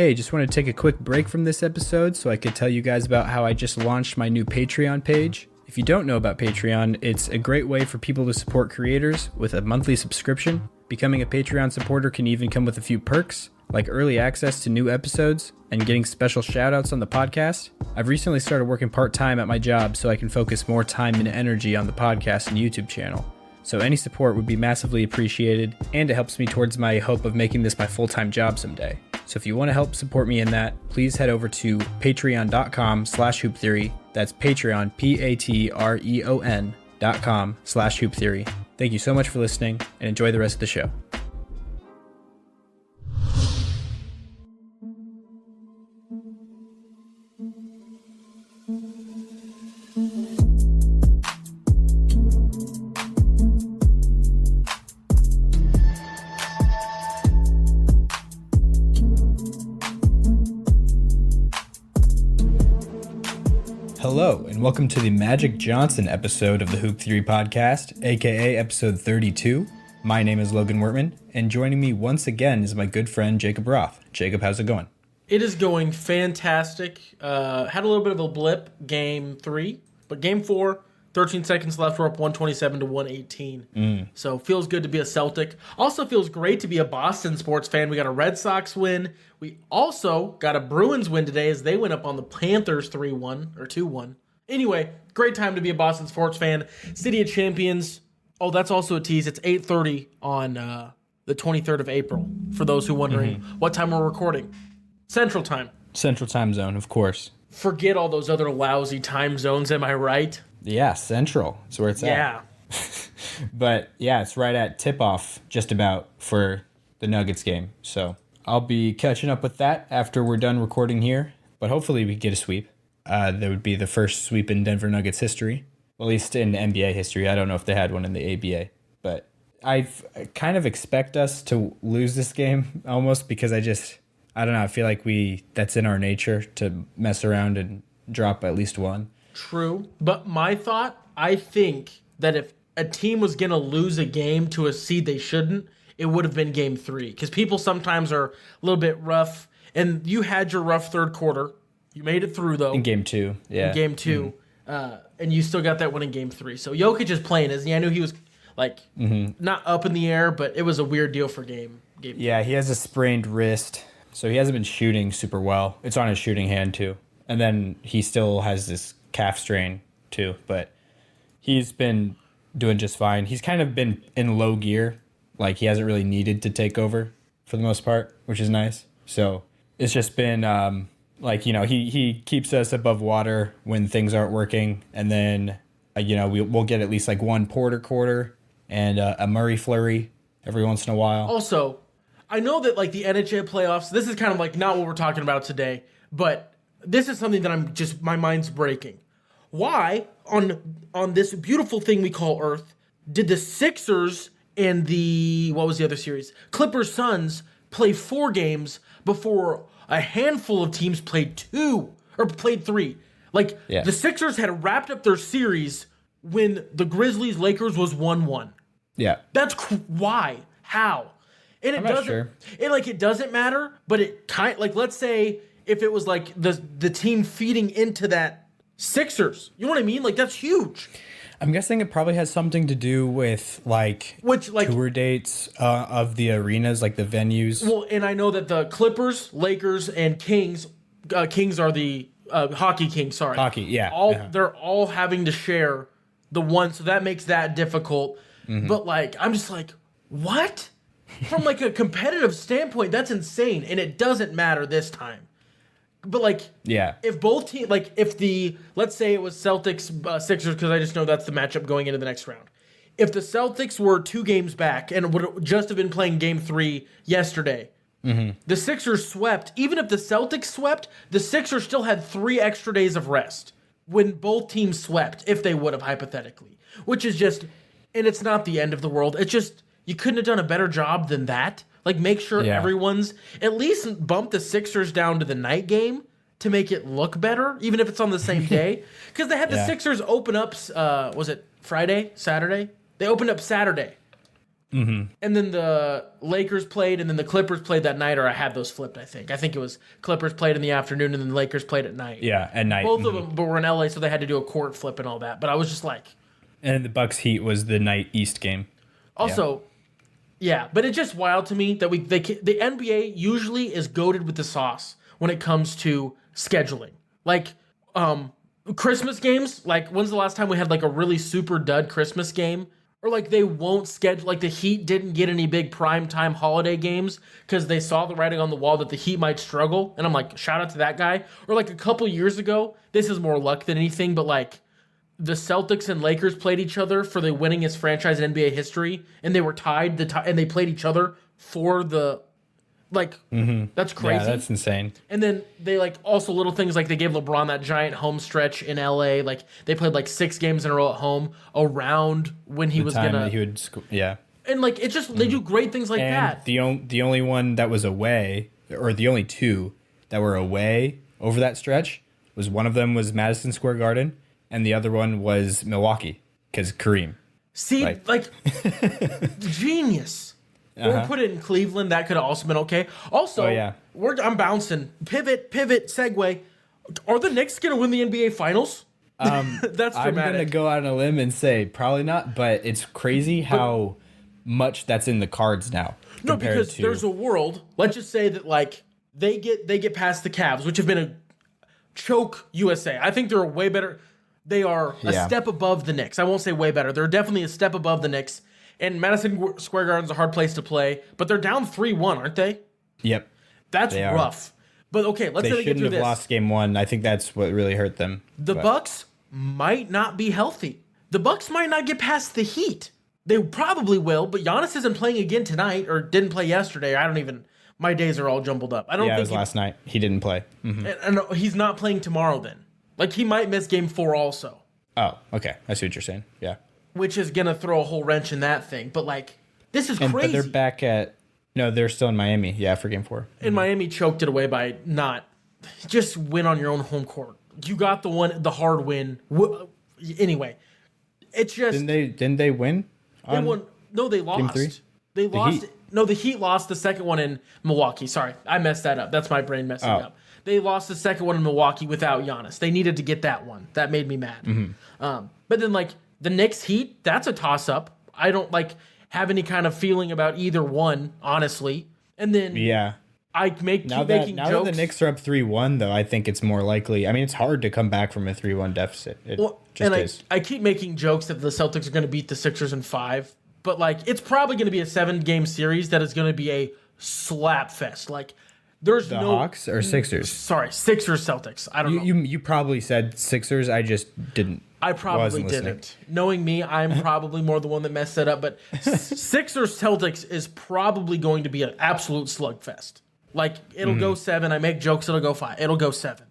Hey, just want to take a quick break from this episode so I could tell you guys about how I just launched my new Patreon page. If you don't know about Patreon, it's a great way for people to support creators with a monthly subscription. Becoming a Patreon supporter can even come with a few perks, like early access to new episodes and getting special shoutouts on the podcast. I've recently started working part-time at my job so I can focus more time and energy on the podcast and YouTube channel. So any support would be massively appreciated, and it helps me towards my hope of making this my full-time job someday. So if you want to help support me in that, please head over to patreon.com/hooptheory. That's Patreon, patreon.com/hooptheory. Thank you so much for listening, and enjoy the rest of the show. Hello, and welcome to the Magic Johnson episode of the Hoop Theory Podcast, aka episode 32. My name is Logan Wertman, and joining me once again is my good friend Jacob Roth. Jacob, how's it going? It is going fantastic. Had a little bit of a blip, game 3, but game 4, 13 seconds left, we're up 127 to 118. So feels good to be a Celtic. Also feels great to be a Boston sports fan. We got a Red Sox win. We also got a Bruins win today as they went up on the Panthers 3-1 or 2-1. Anyway, great time to be a Boston sports fan. City of Champions. Oh, that's also a tease. It's 8:30 on the 23rd of April, for those who are wondering what time we're recording. Central time. Central time zone, of course. Forget all those other lousy time zones, am I right? Yeah, Central is where it's at. Yeah. But yeah, it's right at tip-off just about for the Nuggets game. So I'll be catching up with that after we're done recording here. But hopefully we get a sweep. That would be the first sweep in Denver Nuggets history. At least in NBA history. I don't know if they had one in the ABA. But I kind of expect us to lose this game almost because I don't know. I feel like that's in our nature to mess around and drop at least one. True. But my thought, I think that if a team was going to lose a game to a seed they shouldn't, it would have been game 3. Because people sometimes are a little bit rough. And you had your rough third quarter. You made it through, though. In game 2, yeah. In game 2. And you still got that one in game 3. So Jokic is playing, isn't he? I knew he was, not up in the air, but it was a weird deal for game 3. Yeah, he has a sprained wrist. So he hasn't been shooting super well. It's on his shooting hand, too. And then he still has this calf strain too, but he's been doing just fine. He's kind of been in low gear, like he hasn't really needed to take over for the most part, which is nice. So it's just been he keeps us above water when things aren't working, and then we'll get at least like one Porter quarter and a Murray flurry every once in a while. Also, I know that like the NHL playoffs, this is kind of like not what we're talking about today, but this is something that my mind's breaking. Why, on this beautiful thing we call Earth, did the Sixers and what was the other series? Clippers Suns play 4 games before a handful of teams played 2 or played 3? The Sixers had wrapped up their series when the Grizzlies Lakers was 1-1. Yeah. That's why? How? And I'm not sure. It doesn't matter, but it let's say if it was like the team feeding into that Sixers. You know what I mean? Like, that's huge. I'm guessing it probably has something to do with tour dates of the arenas, like the venues. Well, and I know that the Clippers, Lakers, and Kings are the Hockey Kings, sorry. Hockey, yeah. They're all having to share the one, so that makes that difficult. But I'm just like, what? From like a competitive standpoint, that's insane, and it doesn't matter this time. But if both teams, let's say it was Celtics, Sixers, because I just know that's the matchup going into the next round. If the Celtics were 2 games back and would just have been playing game 3 yesterday, the Sixers swept. Even if the Celtics swept, the Sixers still had 3 extra days of rest when both teams swept, if they would have hypothetically. Which is just, and it's not the end of the world. It's just, you couldn't have done a better job than that. Make sure everyone's, at least bump the Sixers down to the night game to make it look better, even if it's on the same day. Because they had the Sixers open up, was it Friday, Saturday? They opened up Saturday. And then the Lakers played, and then the Clippers played that night, or I had those flipped, I think. I think it was Clippers played in the afternoon, and then the Lakers played at night. Yeah, at night. Both of them, but were in LA, so they had to do a court flip and all that. But I was just like... And the Bucks Heat was the night East game. Also, yeah, but it's just wild to me that the NBA usually is goated with the sauce when it comes to scheduling. Like, Christmas games, like, when's the last time we had, like, a really super dud Christmas game? Or, like, they won't schedule, like, the Heat didn't get any big primetime holiday games because they saw the writing on the wall that the Heat might struggle. And I'm like, shout out to that guy. Or, like, a couple years ago, this is more luck than anything, but, like, the Celtics and Lakers played each other for the winningest franchise in NBA history, and they were tied, and they played each other for the... Like, that's crazy. Yeah, that's insane. And then they, like, also little things like they gave LeBron that giant home stretch in LA. Like, they played, like, 6 games in a row at home around when he was going to... He would, yeah. And, like, it's just, they do great things like that. The only one that was away, or the only 2 that were away over that stretch, was one of them was Madison Square Garden, and the other one was Milwaukee, because Kareem. See, right. Like, genius. Or put it in Cleveland. That could have also been okay. Also, I'm bouncing. Pivot, segue. Are the Knicks going to win the NBA Finals? That's dramatic. I'm going to go out on a limb and say probably not, but it's crazy how much that's in the cards now. No, because there's a world. Let's just say that, like, they get past the Cavs, which have been a choke USA. I think they're way better. They are a step above the Knicks. I won't say way better. They're definitely a step above the Knicks. And Madison Square Garden's a hard place to play, but they're down 3-1, aren't they? Yep. That's rough. But okay, let's get through this. They shouldn't have lost game 1. I think that's what really hurt them. The Bucks might not be healthy. The Bucks might not get past the Heat. They probably will, but Giannis isn't playing again tonight, or didn't play yesterday. My days are all jumbled up. I don't think it was last night. He didn't play. And he's not playing tomorrow then. Like, he might miss game 4 also. Oh, okay. I see what you're saying. Yeah. Which is going to throw a whole wrench in that thing. But, like, this is crazy. But they're back at... No, they're still in Miami. Yeah, for game 4. And Miami choked it away by not... Just win on your own home court. You got the hard win. Anyway, it's just... Didn't they win? They won. No, they lost. Game 3? They lost. No, the Heat lost the second one in Milwaukee. Sorry, I messed that up. That's my brain messing up. They lost the second one in Milwaukee without Giannis. They needed to get that one. That made me mad. But then, like, the Knicks Heat, that's a toss-up. I don't, like, have any kind of feeling about either one, honestly. And then I keep making jokes. Now that the Knicks are up 3-1, though, I think it's more likely. I mean, it's hard to come back from a 3-1 deficit. I keep making jokes that the Celtics are going to beat the Sixers in 5. But, like, it's probably going to be a 7-game series that is going to be a slap fest. Like, there's the Hawks or Sixers? Sorry, Sixers, Celtics. I don't know. You probably said Sixers. I just didn't. I probably didn't. Knowing me, I'm probably more the one that messed that up. But Sixers Celtics is probably going to be an absolute slugfest. Like, it'll go 7. I make jokes, it'll go 5. It'll go 7.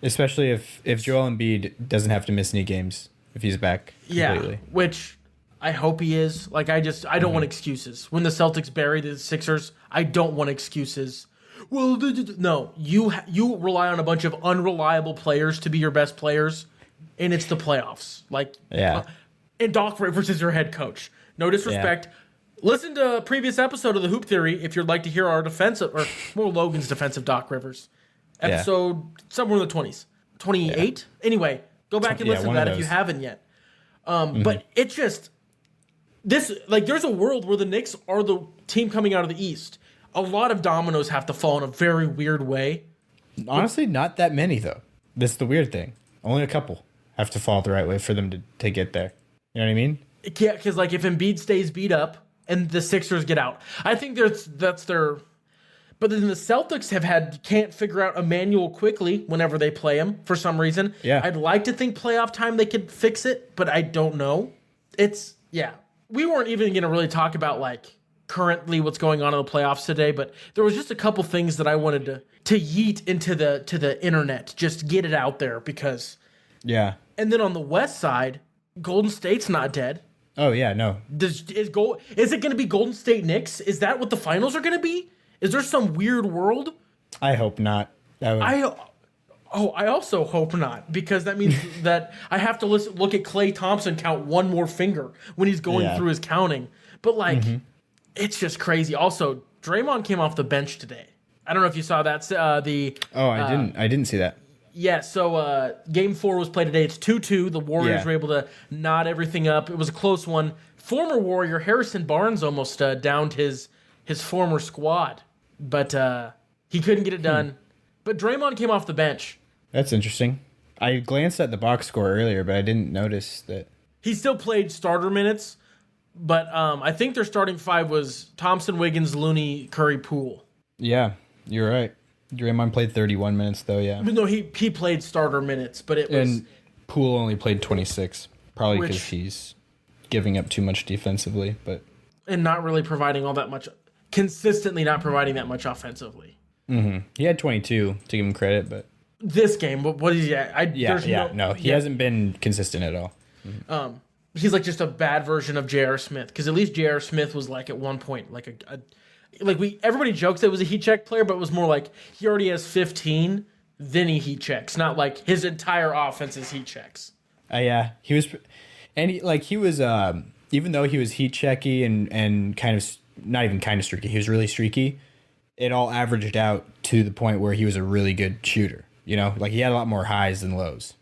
Especially if Joel Embiid doesn't have to miss any games if he's back completely. Yeah, which I hope he is. Like, I don't want excuses. When the Celtics bury the Sixers, I don't want excuses. Well, no, you rely on a bunch of unreliable players to be your best players. And it's the playoffs. Like, and Doc Rivers is your head coach. No disrespect. Yeah. Listen to a previous episode of the Hoop Theory if you'd like to hear our defensive, or more Logan's defensive Doc Rivers. Episode somewhere in the 20s. 28? Yeah. Anyway, go back and listen to that if you haven't yet. But it's just, there's a world where the Knicks are the team coming out of the East. A lot of dominoes have to fall in a very weird way. Honestly, not that many, though. This is the weird thing. Only a couple have to fall the right way for them to get there. You know what I mean? Yeah, because, like, if Embiid stays beat up and the Sixers get out, I think that's their... But then the Celtics can't figure out Emmanuel quickly whenever they play him for some reason. Yeah. I'd like to think playoff time they could fix it, but I don't know. We weren't even going to really talk about, like, currently what's going on in the playoffs today, but there was just a couple things that I wanted to yeet into the internet, just get it out there because... Yeah. And then on the West side, Golden State's not dead. Oh, yeah, no. Is it going to be Golden State Knicks? Is that what the finals are going to be? Is there some weird world? I hope not. I also hope not, because that means that I have to look at Klay Thompson count one more finger when he's going through his counting. But, like, It's just crazy. Also, Draymond came off the bench today. I don't know if you saw that. I didn't see that. Yeah, so Game 4 was played today. It's 2-2. The Warriors were able to knot everything up. It was a close one. Former Warrior Harrison Barnes almost downed his former squad, but he couldn't get it done. But Draymond came off the bench. That's interesting. I glanced at the box score earlier, but I didn't notice that. He still played starter minutes, but I think their starting five was Thompson, Wiggins, Looney, Curry, Poole. Yeah, you're right. Draymond played 31 minutes, though, yeah. No, he played starter minutes, but it was... And Poole only played 26, probably because he's giving up too much defensively, but... And not really providing all that much... Consistently not providing that much offensively. Mm-hmm. He had 22, to give him credit, but... This game, what is he at? He hasn't been consistent at all. Mm-hmm. He's like just a bad version of J.R. Smith, because at least J.R. Smith was like at one point like everybody jokes that it was a heat check player, but it was more like he already has 15, then he heat checks, not like his entire offense is heat checks. Yeah, he was, and he was even though he was heat checky and kind of not even kind of streaky, he was really streaky. It all averaged out to the point where he was a really good shooter. You know, like he had a lot more highs than lows.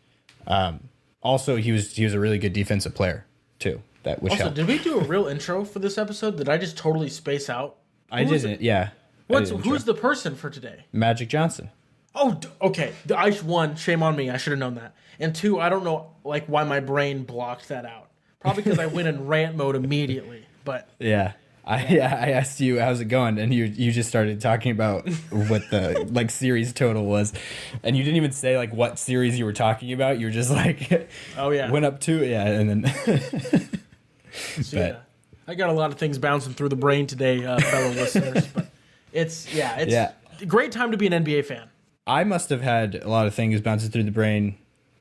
Also, he was a really good defensive player too. Which also helped. Did we do a real intro for this episode? Did I just totally space out? I didn't. Yeah. Who's the person for today? Magic Johnson. Oh, okay. One, shame on me. I should have known that. And two, I don't know like why my brain blocked that out. Probably because I went in rant mode immediately. But yeah, I asked you how's it going, and you just started talking about what the like series total was, and you didn't even say like what series you were talking about. You were just like, oh yeah, went up to and then. So, yeah. I got a lot of things bouncing through the brain today, fellow listeners. But it's a great time to be an NBA fan. I must have had a lot of things bouncing through the brain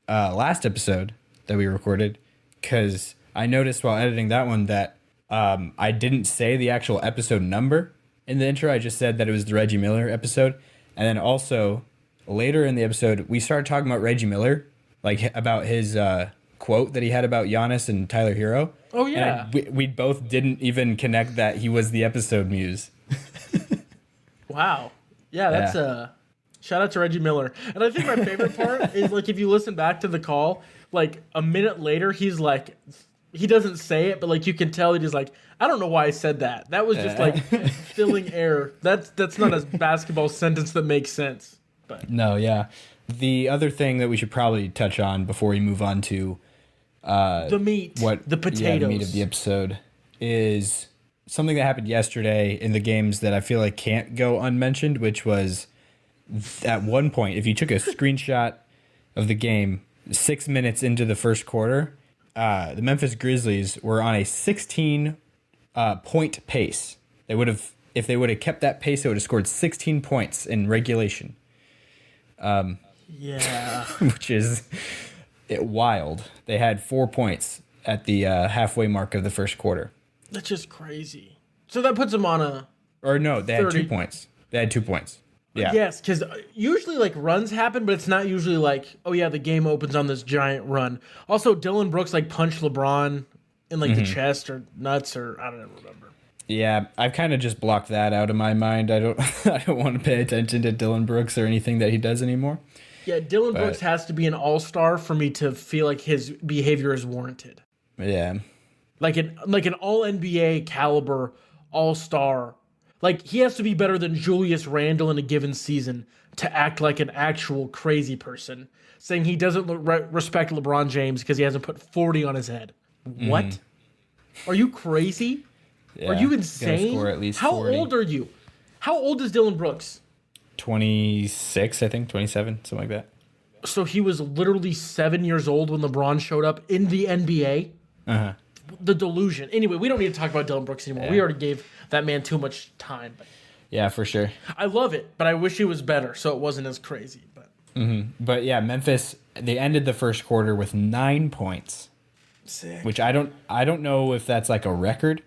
last episode that we recorded, because I noticed while editing that one that I didn't say the actual episode number in the intro. I just said that it was the Reggie Miller episode. And then also later in the episode, we started talking about Reggie Miller, like about his quote that he had about Giannis and Tyler Hero. Oh, yeah. And we both didn't even connect that he was the episode muse. Wow. Yeah, that's shout out to Reggie Miller. And I think my favorite part is like if you listen back to the call, like a minute later, he's like, he doesn't say it, but like you can tell he's like, I don't know why I said that. That was just like filling air. That's not a basketball sentence that makes sense. But no, yeah. The other thing that we should probably touch on before we move on to the meat, the potatoes, the meat of the episode is something that happened yesterday in the games that I feel like can't go unmentioned, which was at one point, if you took a screenshot of the game 6 minutes into the first quarter, the Memphis Grizzlies were on a 16 point pace. If they would have kept that pace, they would have scored 16 points in regulation. Yeah. Which is wild. They had 4 points at the halfway mark of the first quarter. That's just crazy. So that puts them on a... Or no, they had 2 points. They had 2 points. Yeah. Yes, because usually like runs happen, but it's not usually like, oh yeah, the game opens on this giant run. Also, Dylan Brooks like punched LeBron in like the chest or nuts or I don't remember. Yeah, I've kind of just blocked that out of my mind. I don't want to pay attention to Dylan Brooks or anything that he does anymore. Yeah, Dylan Brooks has to be an all-star for me to feel like his behavior is warranted. Yeah. Like an all-NBA caliber all-star. Like, he has to be better than Julius Randle in a given season to act like an actual crazy person, saying he doesn't respect LeBron James because he hasn't put 40 on his head. What? Are you crazy? Yeah, are you insane? Score at least How 40. old are you? How old is Dylan Brooks? 26, I think, 27, something like that. So he was literally 7 years old when LeBron showed up in the NBA? Uh-huh. The delusion. Anyway, we don't need to talk about Dylan Brooks anymore. Yeah. We already gave that man too much time. But yeah, for sure. I love it, but I wish he was better so it wasn't as crazy. But yeah, Memphis, they ended the first quarter with 9 points. Sick. Which I don't know if that's like a record.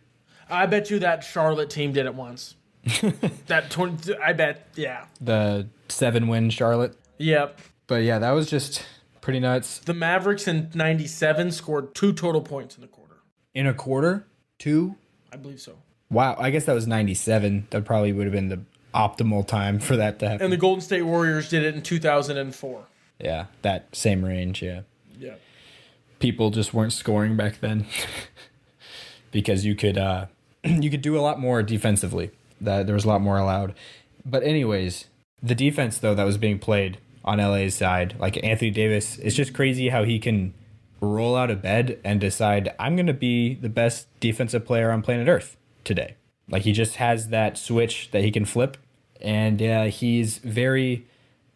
I bet you that Charlotte team did it once. I bet, yeah. The 7-win Charlotte. Yep. But yeah, that was just pretty nuts. The Mavericks in 97 scored 2 total points in the quarter. In a quarter? 2? I believe so. Wow, I guess that was 97. That probably would have been the optimal time for that to happen. And the Golden State Warriors did it in 2004. Yeah, that same range, yeah. Yeah. People just weren't scoring back then because you could do a lot more defensively. That there was a lot more allowed. But anyways, the defense though that was being played on LA's side, like Anthony Davis, it's just crazy how he can roll out of bed and decide I'm going to be the best defensive player on planet Earth today. Like he just has that switch that he can flip, and he's very,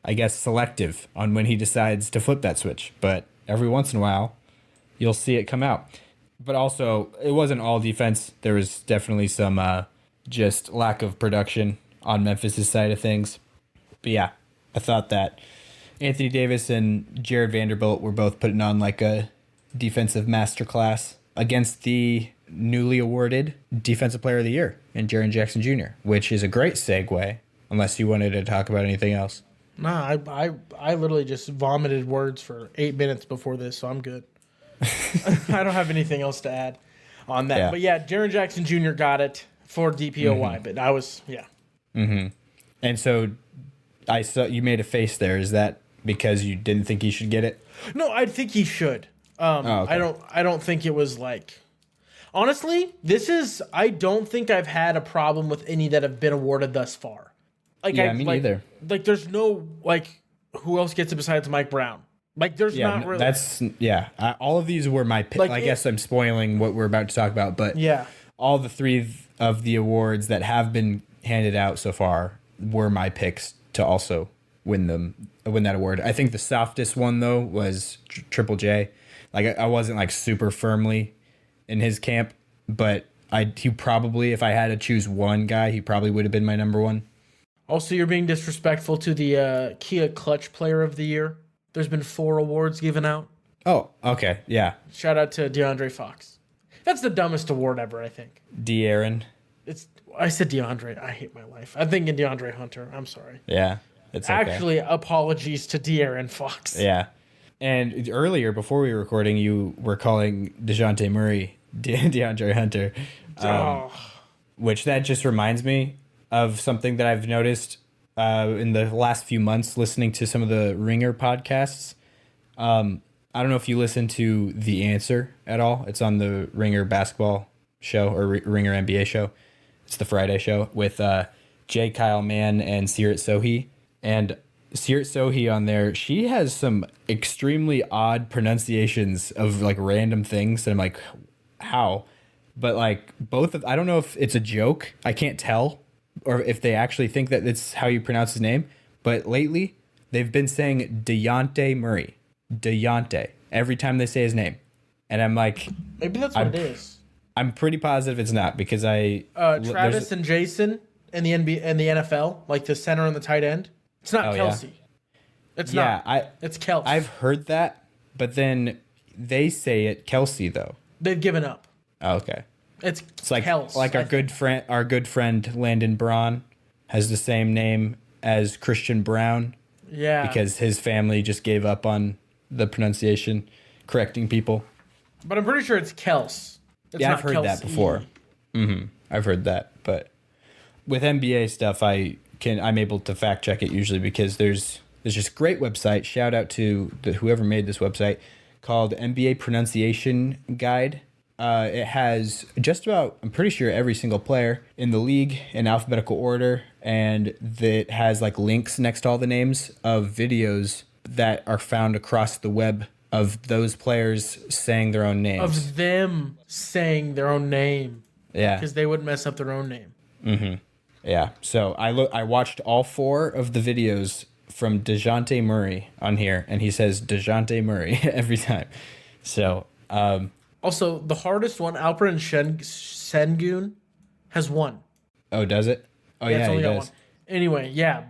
I guess, selective on when he decides to flip that switch. But every once in a while, you'll see it come out. But also, it wasn't all defense. There was definitely some just lack of production on Memphis' side of things. But yeah, I thought that Anthony Davis and Jared Vanderbilt were both putting on like a defensive masterclass against the newly awarded Defensive Player of the Year in Jaren Jackson Jr., which is a great segue, unless you wanted to talk about anything else. Nah, I literally just vomited words for 8 minutes before this, so I'm good. I don't have anything else to add on that. Yeah. But yeah, Jaren Jackson Jr. got it for DPOY, but I was, yeah. Mm-hmm. And so I saw you made a face there. Is that because you didn't think he should get it? No, I think he should. Okay. I don't think it was like... Honestly, I don't think I've had a problem with any that have been awarded thus far. Like, yeah, me neither. Like, there's no, like, who else gets it besides Mike Brown? Like, there's not really... All of these were my pick. Like, I guess I'm spoiling what we're about to talk about, but yeah, all the three of the awards that have been handed out so far were my picks to also win that award. I think the softest one, though, was Triple J. Like, I wasn't, like, super firmly in his camp, but he probably, if I had to choose one guy, he probably would have been my number one. Also, you're being disrespectful to the Kia Clutch Player of the Year. There's been 4 awards given out. Oh, okay, yeah. Shout out to DeAndre Fox. That's the dumbest award ever, I think. De'Aaron. I said DeAndre. I hate my life. I'm thinking DeAndre Hunter. I'm sorry. Yeah, it's okay. Actually, apologies to De'Aaron Fox. Yeah. And earlier, before we were recording, you were calling DeJounte Murray DeAndre Hunter. Which that just reminds me of something that I've noticed in the last few months listening to some of the Ringer podcasts. I don't know if you listen to The Answer at all. It's on the Ringer basketball show or Ringer NBA show. It's the Friday show with J. Kyle Mann and Sirat Sohi. And Sirat Sohi on there, she has some extremely odd pronunciations of like random things. And I'm like, how? But like I don't know if it's a joke. I can't tell. Or if they actually think that it's how you pronounce his name. But lately, they've been saying DeJounte Murray. DeJounte. Every time they say his name. And I'm like... Maybe that's what it is. I'm pretty positive it's not because Travis and Jason in the NBA and the NFL, like the center and the tight end. It's not Kelsey. Yeah. It's not. It's Kelsey. I've heard that, but then they say it Kelsey, though. They've given up. Oh, okay. It's like Kels, like our good friend Landon Braun has the same name as Christian Brown. Yeah. Because his family just gave up on the pronunciation, correcting people. But I'm pretty sure it's Kels. It's I've heard that before. Mm-hmm. I've heard that, but with NBA stuff, I'm able to fact check it usually because there's this great website. Shout out to whoever made this website called NBA Pronunciation Guide. It has just about, I'm pretty sure, every single player in the league in alphabetical order, and it has like links next to all the names of videos that are found across the web of those players saying their own names. Of them saying their own name. Yeah. Because they wouldn't mess up their own name. Mm-hmm. Yeah. So I watched all 4 of the videos from DeJounte Murray on here, and he says DeJounte Murray every time. So... Also, the hardest one, Alperen Sengun, has 1. Oh, does it? Oh, yeah, he does. 1. Anyway, yeah.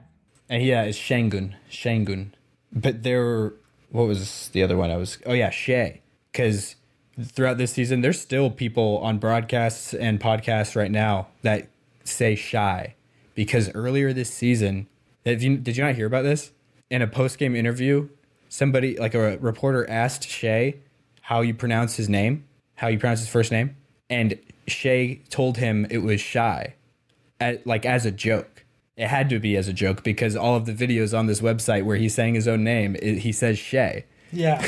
And yeah, it's Shangun. But what was the other one? Shea. Because throughout this season, there's still people on broadcasts and podcasts right now that say Shy. Because earlier this season, did you not hear about this? In a post-game interview, somebody, like a reporter asked Shea how you pronounce his name, how you pronounce his first name. and Shea told him it was Shy, as a joke. It had to be as a joke because all of the videos on this website where he's saying his own name, he says Shea. Yeah.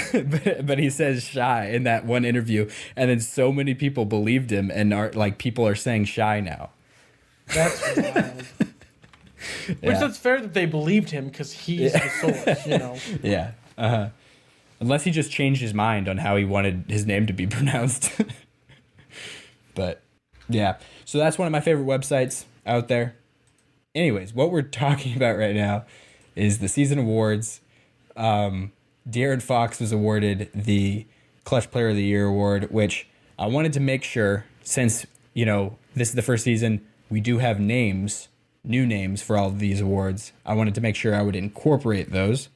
but he says Shy in that one interview, and then so many people believed him, and people are saying Shy now. That's wild. Which that's fair that they believed him because he's the source, you know. Yeah. Unless he just changed his mind on how he wanted his name to be pronounced. But yeah, so that's one of my favorite websites out there. Anyways, what we're talking about right now is the season awards. De'Aaron Fox was awarded the Clutch Player of the Year award, which I wanted to make sure, since, this is the first season, we do have new names for all of these awards. I wanted to make sure I would incorporate those.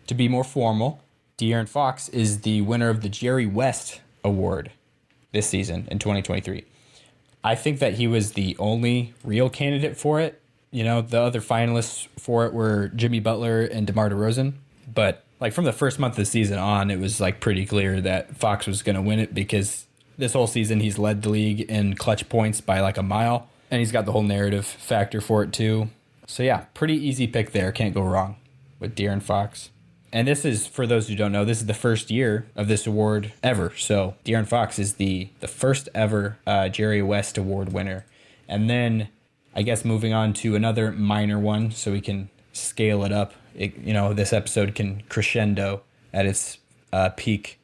To be more formal, De'Aaron Fox is the winner of the Jerry West Award this season in 2023. I think that he was the only real candidate for it. The other finalists for it were Jimmy Butler and DeMar DeRozan. But from the first month of the season on, it was pretty clear that Fox was going to win it because this whole season he's led the league in clutch points by a mile. And he's got the whole narrative factor for it too. So yeah, pretty easy pick there. Can't go wrong with De'Aaron Fox. And this is, for those who don't know, this is the first year of this award ever. So De'Aaron Fox is the first ever Jerry West Award winner. And then I guess moving on to another minor one so we can scale it up. This episode can crescendo at its peak.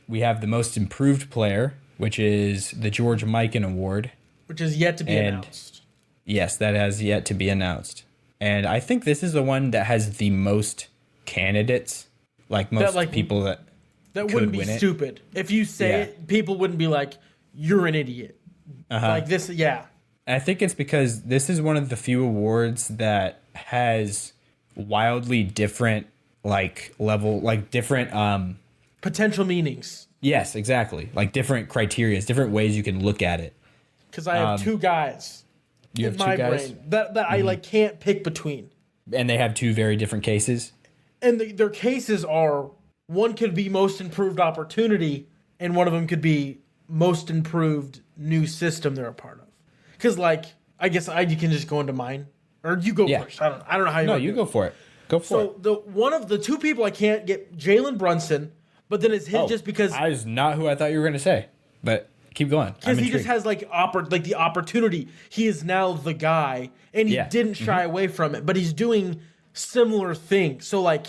We have the most improved player, which is the George Mikan Award. Which is yet to be announced. Yes, that has yet to be announced. And I think this is the one that has the most candidates, people that wouldn't be stupid. If you say it, people wouldn't be like, you're an idiot. This, yeah. I think it's because this is one of the few awards that has wildly different, different... potential meanings. Yes, exactly. Different criteria, different ways you can look at it. Because I have two guys in my brain that I can't pick between. And they have two very different cases? And their cases are, one could be most improved opportunity, and one of them could be most improved new system they're a part of. Because, I guess you can just go into mine. Or you go first. I don't know how you No, you go for it. Go for it. So one of the two people I can't get, Jalen Brunson, but then it's hit just because... That is not who I thought you were going to say. But keep going. Because he just has the opportunity. He is now the guy, and he didn't shy away from it. But he's doing similar things. So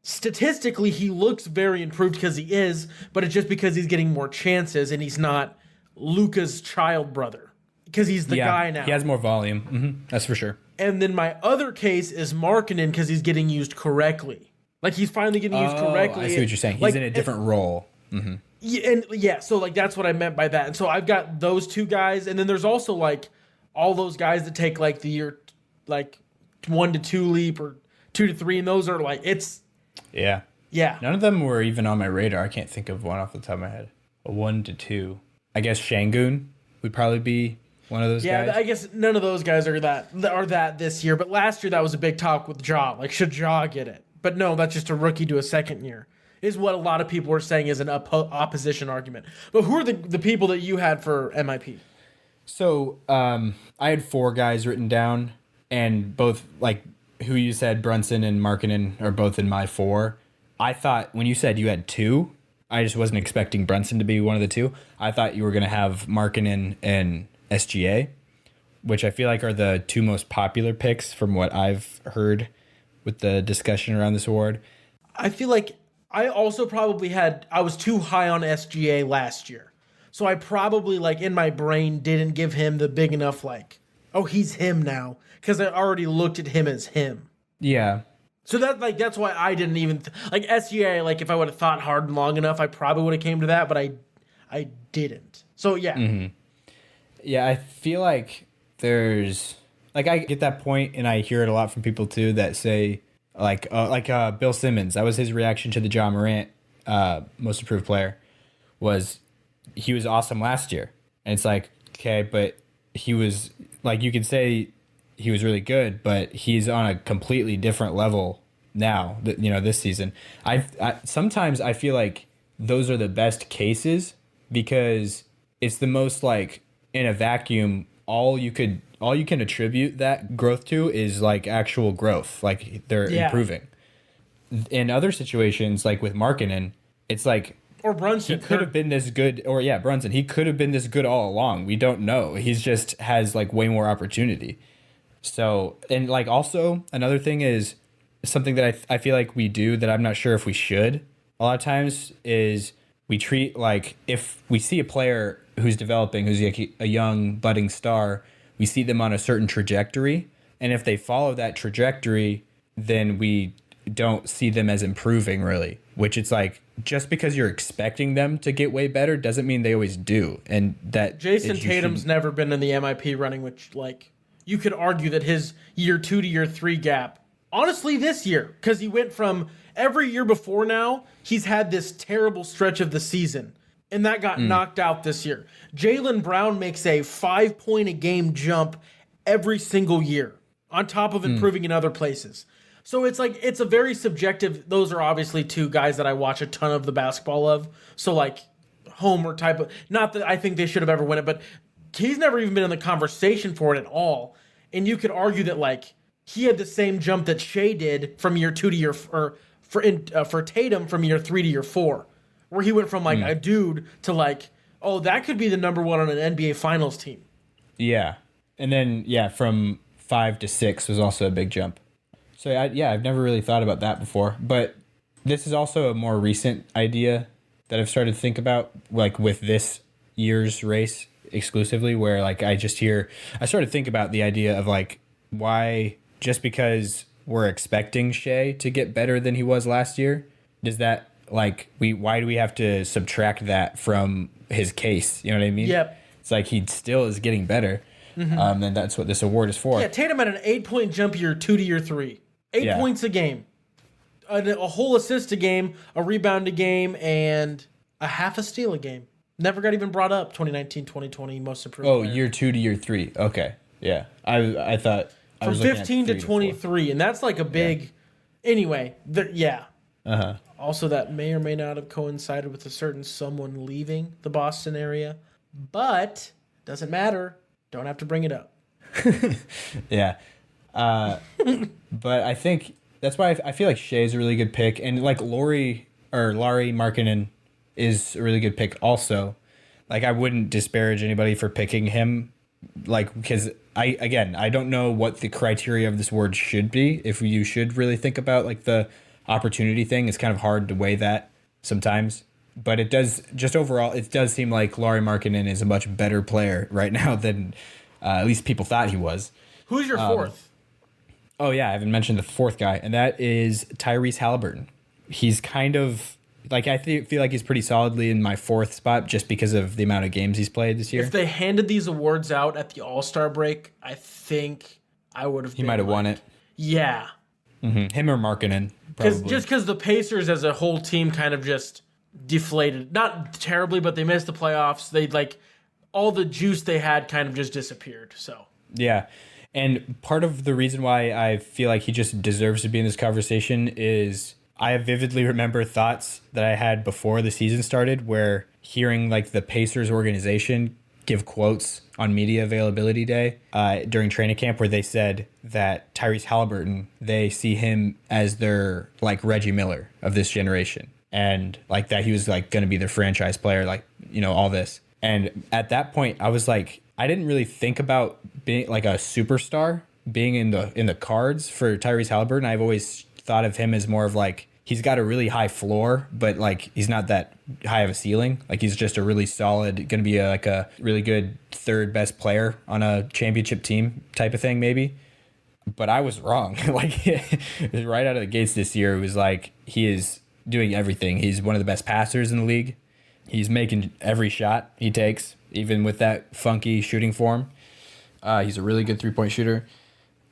statistically, he looks very improved because he is. But it's just because he's getting more chances, and he's not Luka's child brother. Because he's the guy now. He has more volume. Mm-hmm. That's for sure. And then my other case is Markkanen because he's getting used correctly. He's finally getting used correctly. I see what you're saying. He's in a different role. Mm-hmm. So that's what I meant by that. And so I've got those two guys, and then there's also all those guys that take the year 1 to 2 leap or 2 to 3, and those are it's yeah. None of them were even on my radar. I can't think of one off the top of my head. A 1 to 2. I guess Şengün would probably be one of those guys. Yeah, I guess none of those guys are that this year. But last year that was a big talk with Ja. Should Ja get it? But no, that's just a rookie to a second year. Is what a lot of people are saying is an opposition argument. But who are the people that you had for MIP? So I had 4 guys written down, and both who you said, Brunson and Markkanen, are both in my 4. I thought when you said you had 2, I just wasn't expecting Brunson to be one of the 2. I thought you were going to have Markkanen and SGA, which I feel are the 2 most popular picks from what I've heard with the discussion around this award. I feel I also probably I was too high on SGA last year. So I probably in my brain didn't give him the big enough he's him now, because I already looked at him as him. Yeah. So that's why I didn't even SGA, if I would have thought hard and long enough, I probably would have came to that, but I didn't. So yeah. Mm-hmm. Yeah, I feel there's I get that point, and I hear it a lot from people too that say Bill Simmons. That was his reaction to the Ja Morant most improved player. He was awesome last year, and it's okay, but he was you could say he was really good, but he's on a completely different level now. This season. I sometimes I feel those are the best cases because it's the most like in a vacuum. All you can attribute that growth to is like actual growth, like they're Yeah. improving. In other situations, like with Markkanen, it's like Or Brunson. he could have been this good, or yeah, Brunson, he could have been this good all along. We don't know. He's just has like way more opportunity. So, and like also another thing is something that I feel like we do that I'm not sure if we should a lot of times is we treat like if we see a player who's developing, who's like a young budding star, we see them on a certain trajectory. And if they follow that trajectory, then we don't see them as improving really, which it's like just because you're expecting them to get way better doesn't mean they always do. And that Jason Tatum's never been in the MIP running, which like you could argue that his year 2 to year 3 gap, honestly this year, because he went from every year before now, he's had this terrible stretch of the season. And that got knocked out this year. Jaylen Brown makes a 5-point a game jump every single year on top of improving in other places. So it's like, it's a very subjective, those are obviously two guys that I watch a ton of the basketball of. So like homer type of, not that I think they should have ever won it, but he's never even been in the conversation for it at all. And you could argue that like he had the same jump that Shea did from year 2 to year, or for Tatum from year 3 to year 4, where he went from like a dude to like, oh, that could be the number one on an NBA Finals team. Yeah. And then, yeah, from 5 to 6 was also a big jump. So, I've never really thought about that before. But this is also a more recent idea that I've started to think about, like with this year's race exclusively, where like I started to think about the idea of like, why just because we're expecting Shea to get better than he was last year, does that like why do we have to subtract that from his case? You know what I mean? Yep. It's like he still is getting better. And that's what this award is for. Yeah, Tatum had an 8-point jump year 2 to year 3. 8 points a game. A whole assist a game, a rebound a game, and a half a steal a game. Never got even brought up 2019, 2020 most improved player. Year 2 to year 3. Okay. Yeah. I thought I from was looking 15 at to 3 23, and that's like a big anyway, yeah. Uh-huh. Also, that may or may not have coincided with a certain someone leaving the Boston area, but doesn't matter. Don't have to bring it up. Yeah. But I think that's why I feel like Shea's a really good pick, and like Lauri Markkanen is a really good pick also. Like I wouldn't disparage anybody for picking him, like because I don't know what the criteria of this award should be. If you should really think about like the opportunity thing, it's kind of hard to weigh that sometimes. But it does, just overall, it does seem like Lauri Markkanen is a much better player right now than at least people thought he was. Who's your fourth? Oh, yeah, I haven't mentioned the fourth guy, and that is Tyrese Halliburton. He's kind of, like, I feel like he's pretty solidly in my fourth spot just because of the amount of games he's played this year. If they handed these awards out at the All-Star break, I think I would have. He might have won it. Yeah. Mm-hmm. Him or Markkanen, probably. Just because the Pacers as a whole team kind of just deflated. Not terribly, but they missed the playoffs. They, like, all the juice they had kind of just disappeared, so. Yeah. And part of the reason why I feel like he just deserves to be in this conversation is I vividly remember thoughts that I had before the season started where hearing like the Pacers organization give quotes on media availability day during training camp where they said that Tyrese Halliburton, they see him as their like Reggie Miller of this generation. And like that he was like going to be their franchise player, like, you know, all this. And at that point I was like, I didn't really think about being like a superstar being in the cards for Tyrese Halliburton. I've always thought of him as more of like, he's got a really high floor, but like he's not that high of a ceiling. Like he's just a really solid, going to be like a really good third best player on a championship team type of thing maybe. But I was wrong. Like right out of the gates this year, it was like he is doing everything. He's one of the best passers in the league. He's making every shot he takes, even with that funky shooting form. He's a really good three-point shooter.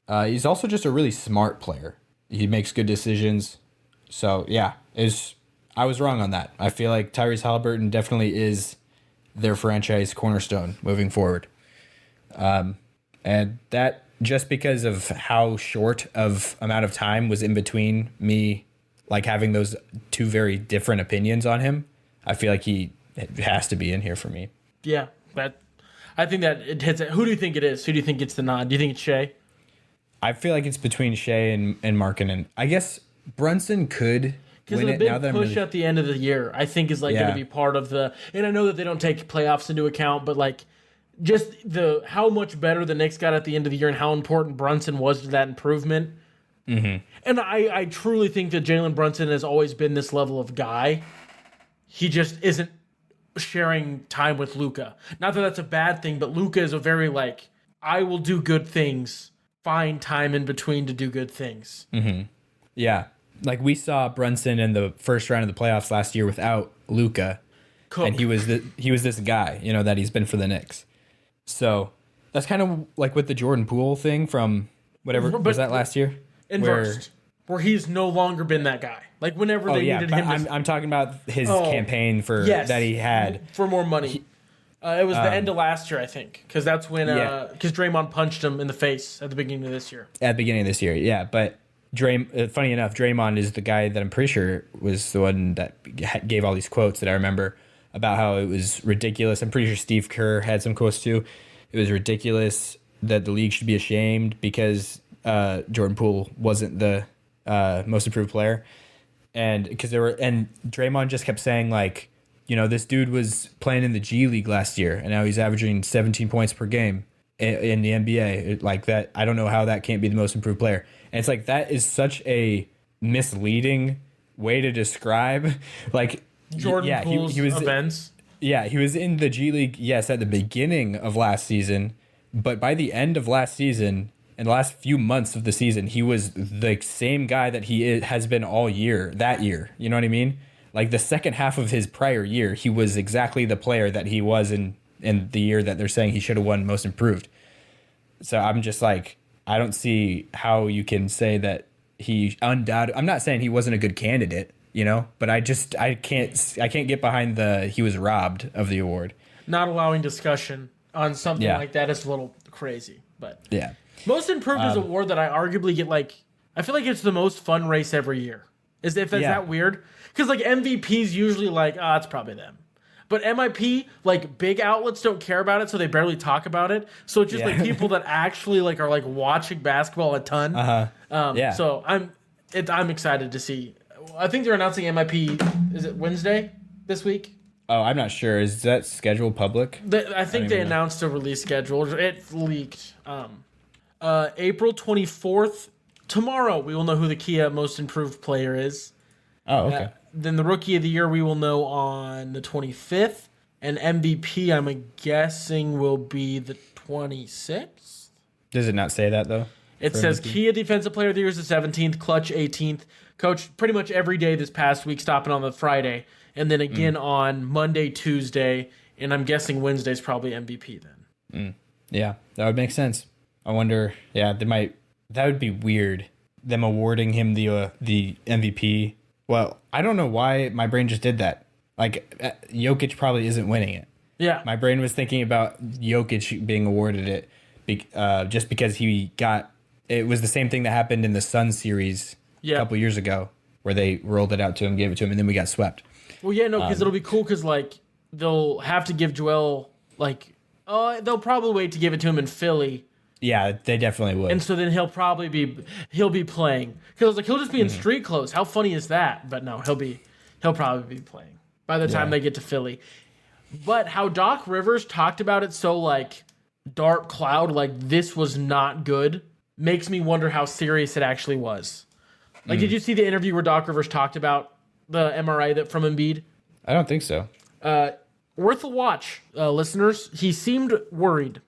He's also just a really smart player. He makes good decisions. So, yeah, I was wrong on that. I feel like Tyrese Halliburton definitely is their franchise cornerstone moving forward. And that just because of how short of amount of time was in between me like having those two very different opinions on him, I feel like he has to be in here for me. Yeah, I think that it hits it. Who do you think it is? Who do you think gets the nod? Do you think it's Shea? I feel like it's between Shea and Markkanen. I guess Brunson could win Because it. the Now big that push at the end of the year, I think, is like going to be part of the. And I know that they don't take playoffs into account, but like just how much better the Knicks got at the end of the year and how important Brunson was to that improvement. Mm-hmm. And I truly think that Jalen Brunson has always been this level of guy. He just isn't sharing time with Luka. Not that that's a bad thing, but Luka is a very like, I will do good things, find time in between to do good things. Mm-hmm. Yeah. Like we saw Brunson in the first round of the playoffs last year without Luka. And he was this guy, that he's been for the Knicks. So that's kind of like with the Jordan Poole thing from was that last year? Inversed. Where he's no longer been that guy. Like whenever they needed him. I'm talking about his campaign that he had. For more money. It was the end of last year, I think. Because that's when Draymond punched him in the face at the beginning of this year. At the beginning of this year, yeah. But funny enough, Draymond is the guy that I'm pretty sure was the one that gave all these quotes that I remember about how it was ridiculous. I'm pretty sure Steve Kerr had some quotes too. It was ridiculous that the league should be ashamed because Jordan Poole wasn't the most improved player, and Draymond just kept saying like, this dude was playing in the G League last year and now he's averaging 17 points per game in the NBA. Like that, I don't know how that can't be the most improved player. And it's like that is such a misleading way to describe like. Jordan Poole's events. Yeah, he was in the G League, yes, at the beginning of last season, but by the end of last season, in the last few months of the season, he was the same guy that has been all year, that year. You know what I mean? Like the second half of his prior year, he was exactly the player that he was in the year that they're saying he should have won Most Improved. So I'm just like, I don't see how you can say that he undoubtedly. I'm not saying he wasn't a good candidate. But I can't get behind he was robbed of the award. Not allowing discussion on something like that is a little crazy, but yeah. Most Improved is an award that I arguably get I feel like it's the most fun race every year. Is that weird? Because like MVP's usually like, it's probably them. But MIP, like big outlets don't care about it, so they barely talk about it. So it's just like people that actually like are like watching basketball a ton. So I'm excited to see. I think they're announcing MIP. Is it Wednesday this week? Oh, I'm not sure. Is that schedule public? I think they announced a release schedule. It leaked. April 24th. Tomorrow we will know who the Kia Most Improved Player is. Oh, okay. Then the Rookie of the Year we will know on the 25th. And MVP, I'm guessing, will be the 26th. Does it not say that, though? It says MVP? Kia Defensive Player of the Year is the 17th, Clutch 18th. Coach pretty much every day this past week, stopping on the Friday. And then again on Monday, Tuesday. And I'm guessing Wednesday's probably MVP then. Yeah, that would make sense. I wonder, that would be weird, them awarding him the MVP. Well, I don't know why my brain just did that. Like, Jokic probably isn't winning it. Yeah. My brain was thinking about Jokic being awarded it just because it was the same thing that happened in the Suns series a couple years ago where they rolled it out to him, gave it to him, and then we got swept. Well, yeah, no, because it'll be cool because, like, they'll have to give Joel, like, they'll probably wait to give it to him in Philly. Yeah, they definitely would. And so then he'll be playing. Because he'll just be in street clothes. How funny is that? But no, he'll probably be playing by the time they get to Philly. But how Doc Rivers talked about it so, like, dark cloud, like, this was not good, makes me wonder how serious it actually was. Like, did you see the interview where Doc Rivers talked about the MRI from Embiid? I don't think so. Worth a watch, listeners. He seemed worried.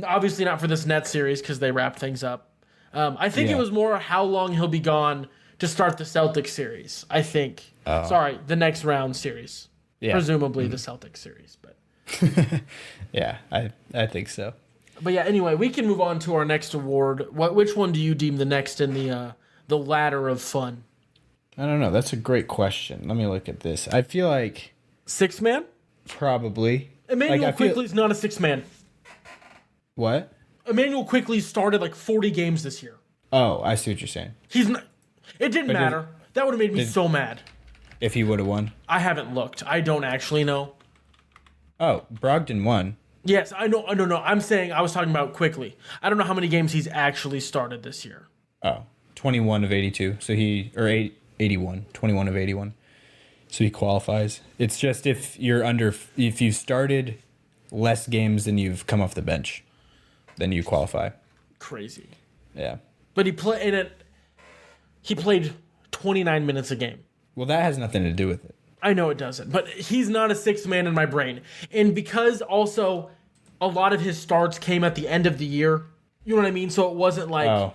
Obviously not for this Nets series because they wrap things up. I think it was more how long he'll be gone to start the Celtics series. I think. Sorry, the next round series. Yeah. Presumably the Celtics series, but. Yeah, I think so. But yeah, anyway, we can move on to our next award. Which one do you deem the next in the ladder of fun? I don't know. That's a great question. Let me look at this. I feel like six man? Probably. Emmanuel Quickley's not a six man. What? Emmanuel Quickley started like 40 games this year. Oh, I see what you're saying. He's not. It didn't matter. That would have made me so mad. If he would have won? I haven't looked. I don't actually know. Oh, Brogdon won. Yes, I know. No. I'm saying I was talking about quickly. I don't know how many games he's actually started this year. Oh, 21 of 82. So 81, 21 of 81. So he qualifies. It's just if you started less games than you've come off the bench, then you qualify. Crazy. Yeah. But he played 29 minutes a game. Well, that has nothing to do with it. I know it doesn't, but he's not a sixth man in my brain. And because also a lot of his starts came at the end of the year, you know what I mean? So it wasn't like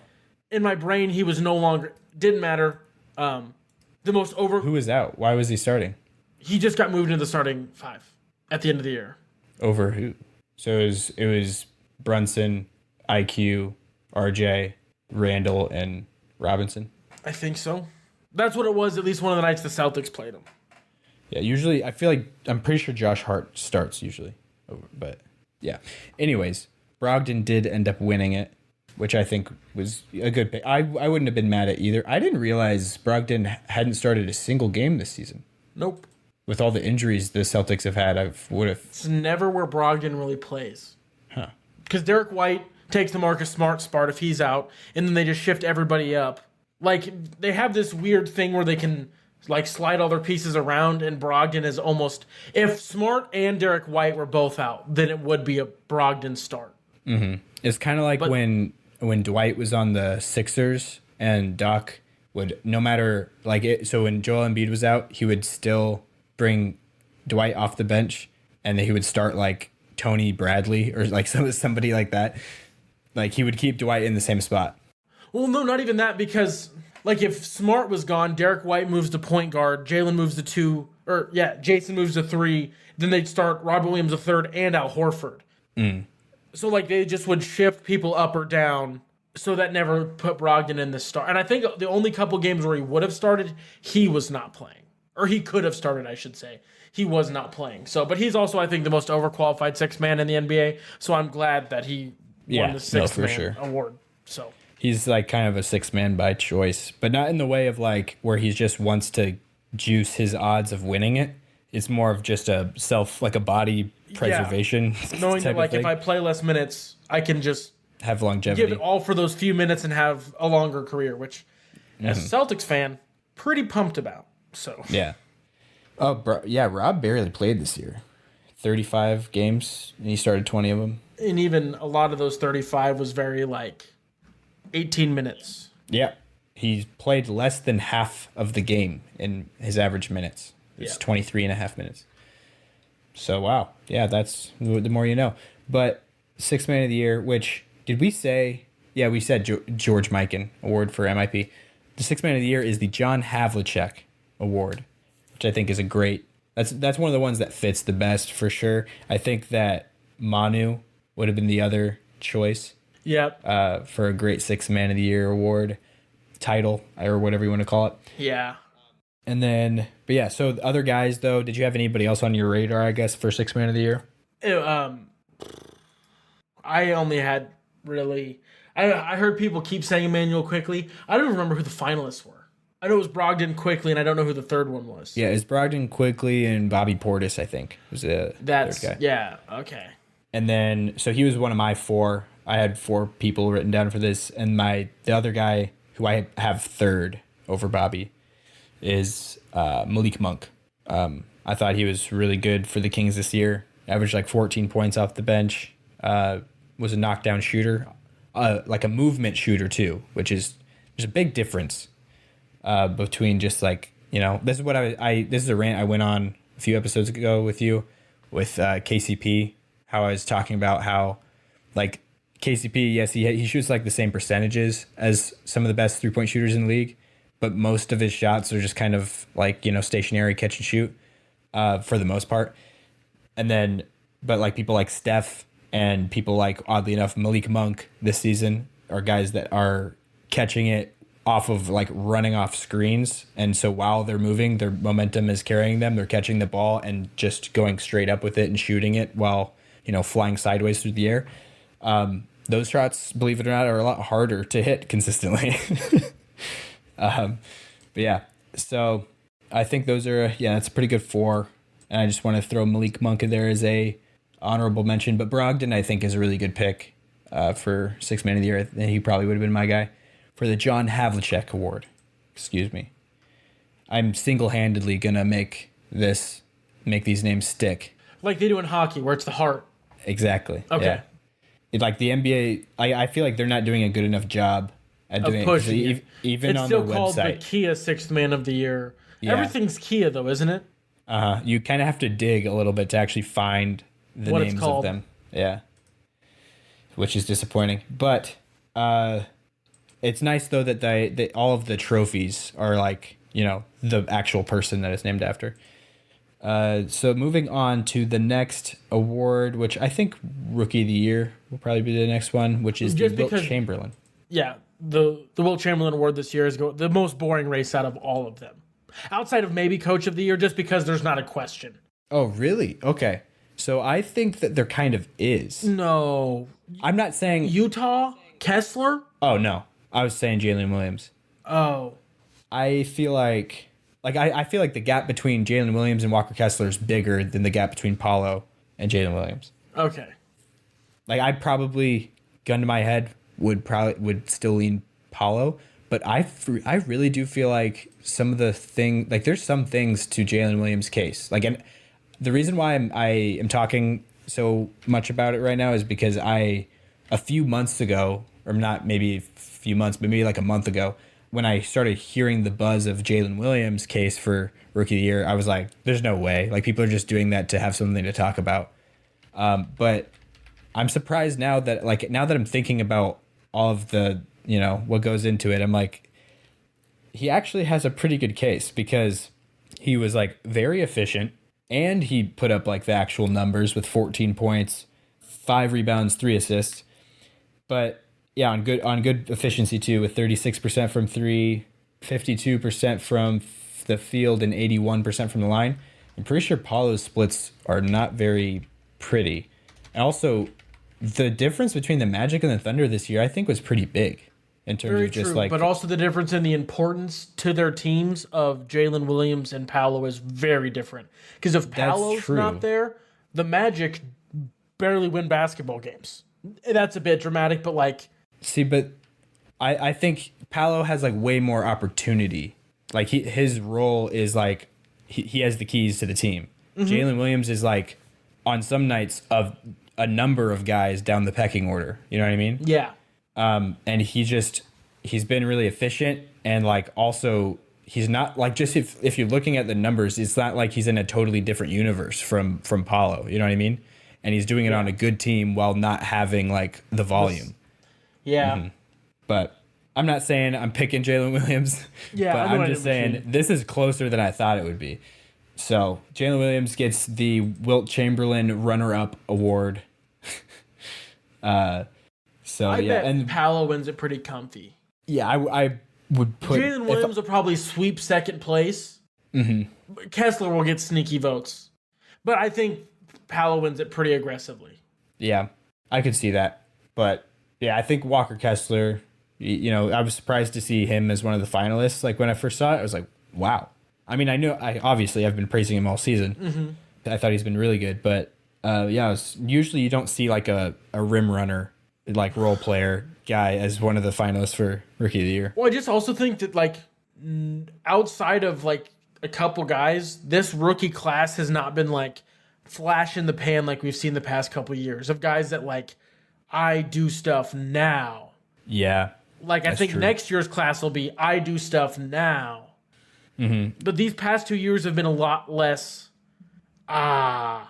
in my brain he was no longer, didn't matter. The most Who was out? Why was he starting? He just got moved into the starting five at the end of the year. Over who? So it was Brunson, IQ, RJ, Randall, and Robinson? I think so. That's what it was at least one of the nights the Celtics played him. Yeah, usually I feel like I'm pretty sure Josh Hart starts usually. But yeah. Anyways, Brogdon did end up winning it, which I think was a good pick. I wouldn't have been mad at either. I didn't realize Brogdon hadn't started a single game this season. Nope. With all the injuries the Celtics have had, It's never where Brogdon really plays. Huh. Because Derek White takes the Marcus Smart spot if he's out, and then they just shift everybody up. Like, they have this weird thing where they can like slide all their pieces around, and Brogdon is almost... If Smart and Derek White were both out, then it would be a Brogdon start. Mm-hmm. It's kind of like when Dwight was on the Sixers and Doc would, no matter... So when Joel Embiid was out, he would still bring Dwight off the bench, and then he would start like Tony Bradley or like somebody like that. Like, he would keep Dwight in the same spot. Well, no, not even that, because like if Smart was gone, Derek White moves to point guard, Jalen moves to 2, Jason moves to 3, then they'd start Robert Williams a third and Al Horford. So like they just would shift people up or down, so that never put Brogdon in the start. And I think the only couple games where he would have started, he was not playing. Or he could have started, I should say. He was not playing. So, but he's also, I think, the most overqualified sixth man in the NBA. So I'm glad that he won the sixth man award. So he's like kind of a sixth man by choice, but not in the way of like where he just wants to juice his odds of winning it. It's more of just a body preservation. Knowing that like if I play less minutes, I can just have longevity. Give it all for those few minutes and have a longer career, which as a Celtics fan, pretty pumped about. So yeah. Oh, yeah, Rob barely played this year. 35 games, and he started 20 of them. And even a lot of those 35 was very, 18 minutes. Yeah. He played less than half of the game in his average minutes. It's 23 and a half minutes. So, wow. Yeah, that's the more you know. But sixth man of the year, which, did we say? Yeah, we said George Mikan award for MIP. The sixth man of the year is the John Havlicek award, which I think is a great... That's one of the ones that fits the best for sure. I think that Manu would have been the other choice. Yep. For a great sixth man of the year award title, or whatever you want to call it. Yeah. And then, but yeah, so the other guys though, did you have anybody else on your radar, I guess, for sixth man of the year? I only had really... I heard people keep saying Emmanuel Quickly. I don't remember who the finalists were. I know it was Brogdon Quickly, and I don't know who the third one was. Yeah, it's Brogdon Quickly and Bobby Portis, I think, was the third guy. Yeah, okay. And then, so he was one of my 4. I had 4 people written down for this, and the other guy who I have third over Bobby is Malik Monk. I thought he was really good for the Kings this year. Averaged 14 points off the bench. Was a knockdown shooter, like a movement shooter too, which is there's a big difference between just this is what this is a rant I went on a few episodes ago with you with KCP, how I was talking about how KCP, yes, he shoots the same percentages as some of the best 3-point shooters in the league, but most of his shots are just kind of stationary catch and shoot for the most part. And then, but people like Steph and people oddly enough, Malik Monk this season are guys that are catching it off of running off screens. And so while they're moving, their momentum is carrying them. They're catching the ball and just going straight up with it and shooting it while, flying sideways through the air. Those shots, believe it or not, are a lot harder to hit consistently. But yeah, so I think those are, that's a pretty good 4. And I just want to throw Malik Monk in there as a honorable mention. But Brogdon, I think, is a really good pick for Sixth Man of the Year. He probably would have been my guy for the John Havlicek Award. Excuse me. I'm single-handedly going to make these names stick. Like they do in hockey, where it's the heart. Exactly. Okay. Yeah. Like the NBA, I feel like they're not doing a good enough job at doing it. Even it's on still their called website. the Kia Sixth Man of the Year. Yeah. Everything's Kia, though, isn't it? You kind of have to dig a little bit to actually find the What names it's called. of them. Yeah. Which is disappointing. But it's nice, though, that they all of the trophies are like, the actual person that it's named after. So moving on to the next award, which I think Rookie of the Year will probably be the next one, which is the Wilt Chamberlain. Yeah, the Wilt Chamberlain Award this year is the most boring race out of all of them. Outside of maybe Coach of the Year, just because there's not a question. Oh, really? Okay. So I think that there kind of is. No. I'm not saying... Utah? Kessler? Oh, no. I was saying Jalen Williams. Oh. I feel like... I feel like the gap between Jalen Williams and Walker Kessler is bigger than the gap between Paulo and Jalen Williams. Okay. I'd probably, gun to my head, would still lean Paulo, but I really do feel like some of the there's some things to Jalen Williams' case. And the reason why I am talking so much about it right now is because a few months ago, or not maybe a few months, but maybe like a month ago, when I started hearing the buzz of Jalen Williams' case for Rookie of the Year, I was like, there's no way. People are just doing that to have something to talk about. But I'm surprised now that I'm thinking about all of the, what goes into it, I'm like, he actually has a pretty good case because he was very efficient and he put up the actual numbers with 14 points, 5 rebounds, 3 assists. But yeah, on good efficiency too, with 36% from 3, 52% from the field, and 81% from the line. I'm pretty sure Paulo's splits are not very pretty. And also, the difference between the Magic and the Thunder this year, I think, was pretty big in terms Very of just true, but also the difference in the importance to their teams of Jalen Williams and Paolo is very different. Because if Paolo's not there, the Magic barely win basketball games. That's a bit dramatic, but See, but I think Paolo has way more opportunity. His role is he has the keys to the team. Mm-hmm. Jalen Williams is on some nights of a number of guys down the pecking order. You know what I mean? Yeah. And he's been really efficient, and also he's not just if you're looking at the numbers, it's not like he's in a totally different universe from Paolo. You know what I mean? And he's doing it on a good team while not having the volume. Yeah. Mm-hmm. But I'm not saying I'm picking Jalen Williams. Yeah, but I'm just saying this is closer than I thought it would be. So Jalen Williams gets the Wilt Chamberlain runner-up award. I bet Paolo wins it pretty comfy. Yeah, I would put... Jalen Williams will probably sweep second place. Mm-hmm. Kessler will get sneaky votes. But I think Paolo wins it pretty aggressively. Yeah, I could see that. But yeah, I think Walker Kessler, I was surprised to see him as one of the finalists. When I first saw it, I was like, wow. I mean, I've been praising him all season. Mm-hmm. I thought he's been really good. But usually you don't see a rim runner, role player guy as one of the finalists for Rookie of the Year. Well, I just also think that outside of a couple guys, this rookie class has not been flash in the pan like we've seen the past couple years of guys that I do stuff now. Yeah. I think true. Next year's class will be I do stuff now. Mm-hmm. But these past 2 years have been a lot less RJ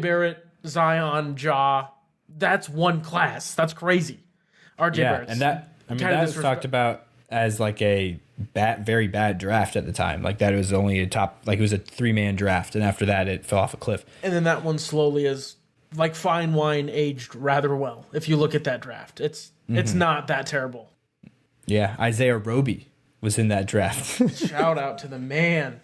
Barrett, Zion, Ja, that's one class. That's crazy. RJ Barrett. And that was talked about as a very bad draft at the time. That it was only a top, it was a 3-man draft, and after that it fell off a cliff. And then that one slowly is fine wine aged rather well. If you look at that draft, it's not that terrible. Yeah, Isaiah Roby was in that draft. Shout out to the man.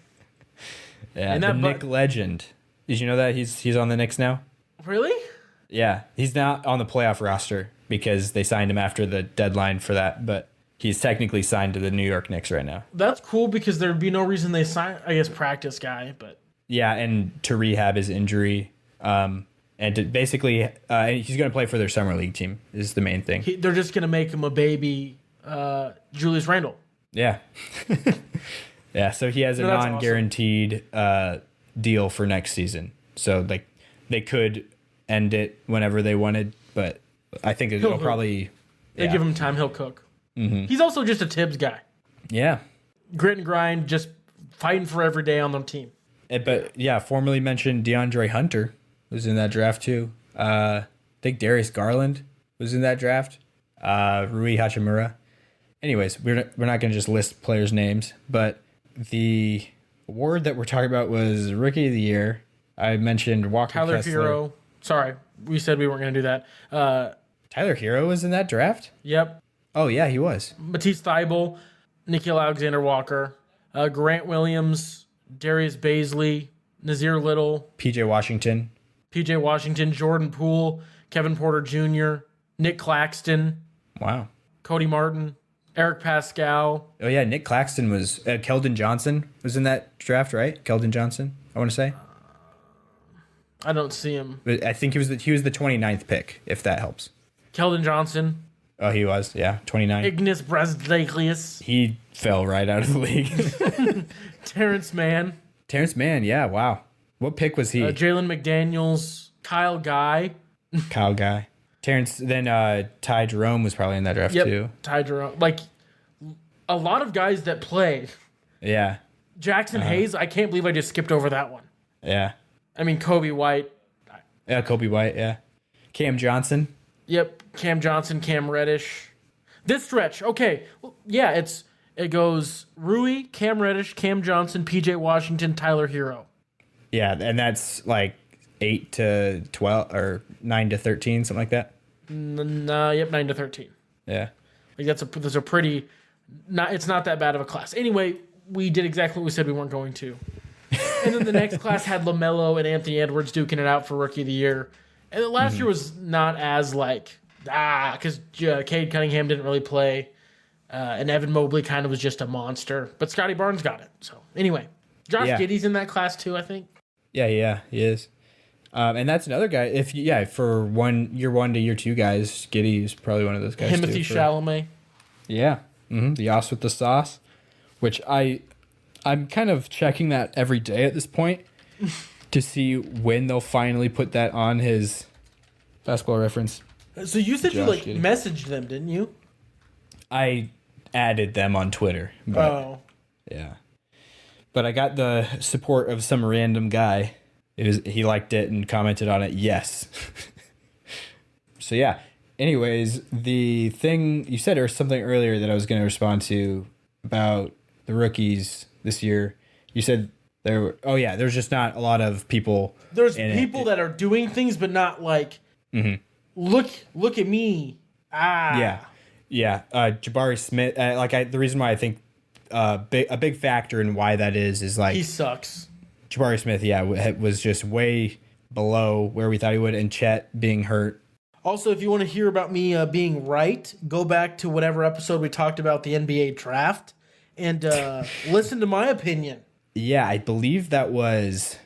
Yeah, and the Knick legend. Did you know that he's on the Knicks now? Really? Yeah, he's not on the playoff roster because they signed him after the deadline for that, but he's technically signed to the New York Knicks right now. That's cool because there'd be no reason they sign, I guess, practice guy, but. Yeah, and to rehab his injury. And to basically, he's going to play for their summer league team is the main thing. They're just going to make him a baby Julius Randle. Yeah. Yeah, so he has a non-guaranteed deal for next season. So like they could end it whenever they wanted, but I think it'll probably... They give him time, he'll cook. Mm-hmm. He's also just a Tibbs guy. Yeah. Grit and grind, just fighting for every day on the team. But yeah, formerly mentioned DeAndre Hunter was in that draft too. I think Darius Garland was in that draft. Rui Hachimura. Anyways, we're not going to just list players' names, but the award that we're talking about was Rookie of the Year. I mentioned Walker Tyler Kessler. Hero. Sorry, we said we weren't going to do that. Tyler Hero was in that draft? Yep. Oh, yeah, he was. Matisse Thybulle, Nickeil Alexander-Walker, Grant Williams, Darius Baisley, Nazir Little, PJ Washington, Jordan Poole, Kevin Porter Jr., Nick Claxton. Wow. Cody Martin, Eric Pascal. Oh, yeah, Nick Claxton was... Keldon Johnson was in that draft, right? Keldon Johnson, I want to say. I don't see him. But I think he was the 29th pick, if that helps. Keldon Johnson. Oh, he was, yeah, 29. Ignis Brazdeiklius. He fell right out of the league. Terrence Mann. Yeah, wow. What pick was he? Jalen McDaniels. Kyle Guy. Terrence, then Ty Jerome was probably in that draft too. Ty Jerome. Like, a lot of guys that play. Yeah. Jackson Hayes, I can't believe I just skipped over that one. Yeah. I mean, Kobe White. Yeah, Kobe White, yeah. Cam Johnson. Yep, Cam Johnson, Cam Reddish. This stretch, okay. Well, yeah, it goes Rui, Cam Reddish, Cam Johnson, PJ Washington, Tyler Hero. Yeah, and that's like 8 to 12 or 9 to 13, something like that. Yep, 9 to 13. Yeah. Like that's a pretty it's not that bad of a class. Anyway, we did exactly what we said we weren't going to. And then the next class had LaMelo and Anthony Edwards duking it out for Rookie of the Year. And the last year was not as because Cade Cunningham didn't really play, and Evan Mobley kind of was just a monster. But Scotty Barnes got it. So anyway, Josh Giddey's in that class too, I think. Yeah, he is. And that's another guy. For year 1 to year 2 guys, Giddey is probably one of those guys. Timothy Chalamet. Yeah, the Os with the sauce, which I'm kind of checking that every day at this point. To see when they'll finally put that on his Basketball Reference. So you said Josh you messaged them, didn't you? I added them on Twitter. But, yeah. But I got the support of some random guy. He liked it and commented on it. Yes. So yeah. Anyways, the thing you said or something earlier that I was going to respond to about the rookies this year. You said. There's just not a lot of people. There's people that are doing things, but not like, look at me. Yeah. Jabari Smith. The reason why I think a big factor in why that is like he sucks. Jabari Smith, was just way below where we thought he would, and Chet being hurt. Also, if you want to hear about me being right, go back to whatever episode we talked about the NBA draft and listen to my opinion. Yeah, I believe that was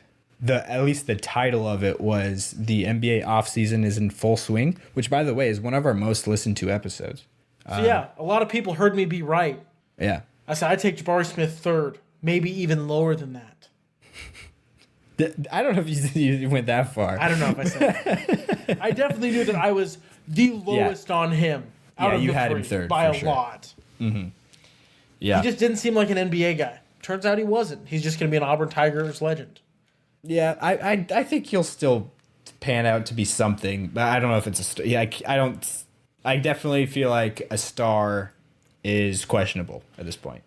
at least the title of it was the NBA offseason is in full swing, which by the way is one of our most listened to episodes. So a lot of people heard me be right. Yeah. I said I'd take Jabari Smith third, maybe even lower than that. I don't know if you went that far. I don't know if I said that. I definitely knew that I was the lowest on him. You had him third by a lot. Mm-hmm. Yeah. He just didn't seem like an NBA guy. Turns out he wasn't. He's just going to be an Auburn Tigers legend. Yeah, I think he'll still pan out to be something, but I don't know if it's a star. Yeah, I definitely feel like a star is questionable at this point.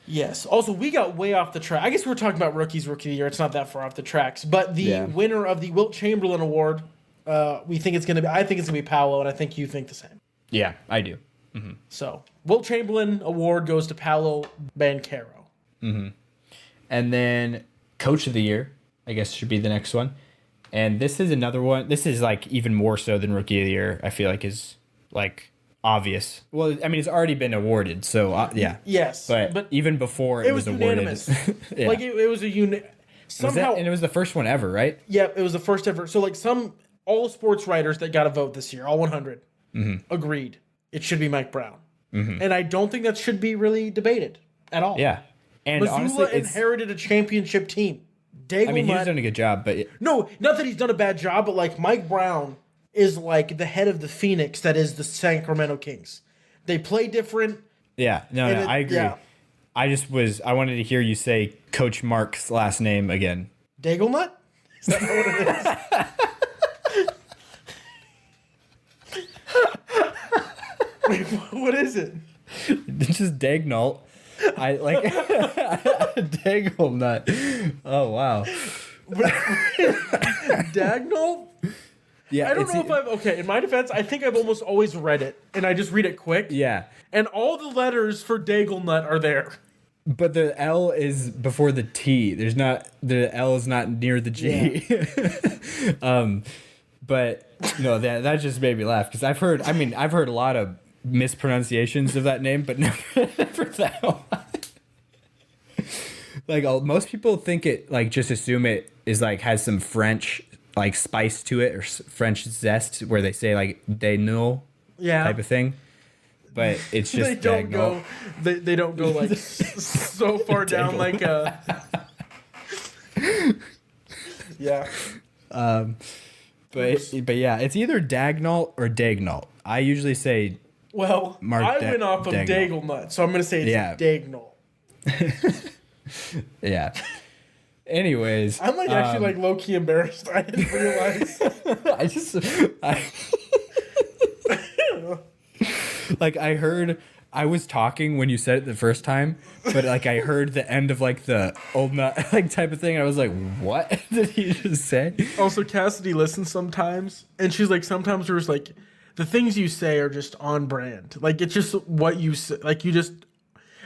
Yes. Also, we got way off the track. I guess we were talking about Rookie of the Year. It's not that far off the tracks. But the winner of the Wilt Chamberlain Award, I think it's going to be Paolo, and I think you think the same. Yeah, I do. Mm-hmm. So, Wilt Chamberlain Award goes to Paolo Banchero. Mm-hmm. And then Coach of the Year, I guess, should be the next one. And this is another one. This is like even more so than Rookie of the Year. I feel like is like obvious. Well, I mean, it's already been awarded, so yeah. Yes, But even before it was awarded, unanimous. yeah. Like it was a somehow, and it was the first one ever, right? yeah, it was the first ever. So like all sports writers that got a vote this year, all 100, agreed it should be Mike Brown, and I don't think that should be really debated at all. Yeah, and Missoula honestly, inherited a championship team. Daigle I mean, he's Nutt- done a good job, but No, not that he's done a bad job, but like Mike Brown is like the head of the Phoenix that is the Sacramento Kings. They play different. yeah, no, I agree. Yeah. I wanted to hear you say Coach Mark's last name again. Daigle Nut? Is that what it is? Wait, what is it? It's just Dagnalt. I like Daigle Nut. Oh wow. Dagnall? Yeah, I don't know if I've... Okay, in my defense, I think I've almost always read it, and I just read it quick. Yeah. And all the letters for Daigle Nut are there. But the L is before the T. The L is not near the G. Yeah. But no, that just made me laugh because I've heard a lot of mispronunciations of that name, but never that one. Like most people think it, like, just assume it is like has some French like spice to it or French zest where they say like they know type of thing. But it's just they don't go like so far down like yeah. But yeah, it's either Dagnall or Dagnall. I usually say I went off of Daigle Nut, so I'm gonna say it's Dagnall. Yeah. Anyways, I'm like actually like low key embarrassed. I didn't realize. Like I was talking when you said it the first time, but like I heard the end of like the old nut like type of thing. And I was like, what did he just say? Also, Cassidy listens sometimes, and she's like, sometimes there's like the things you say are just on brand. Like it's just what you say. Like you just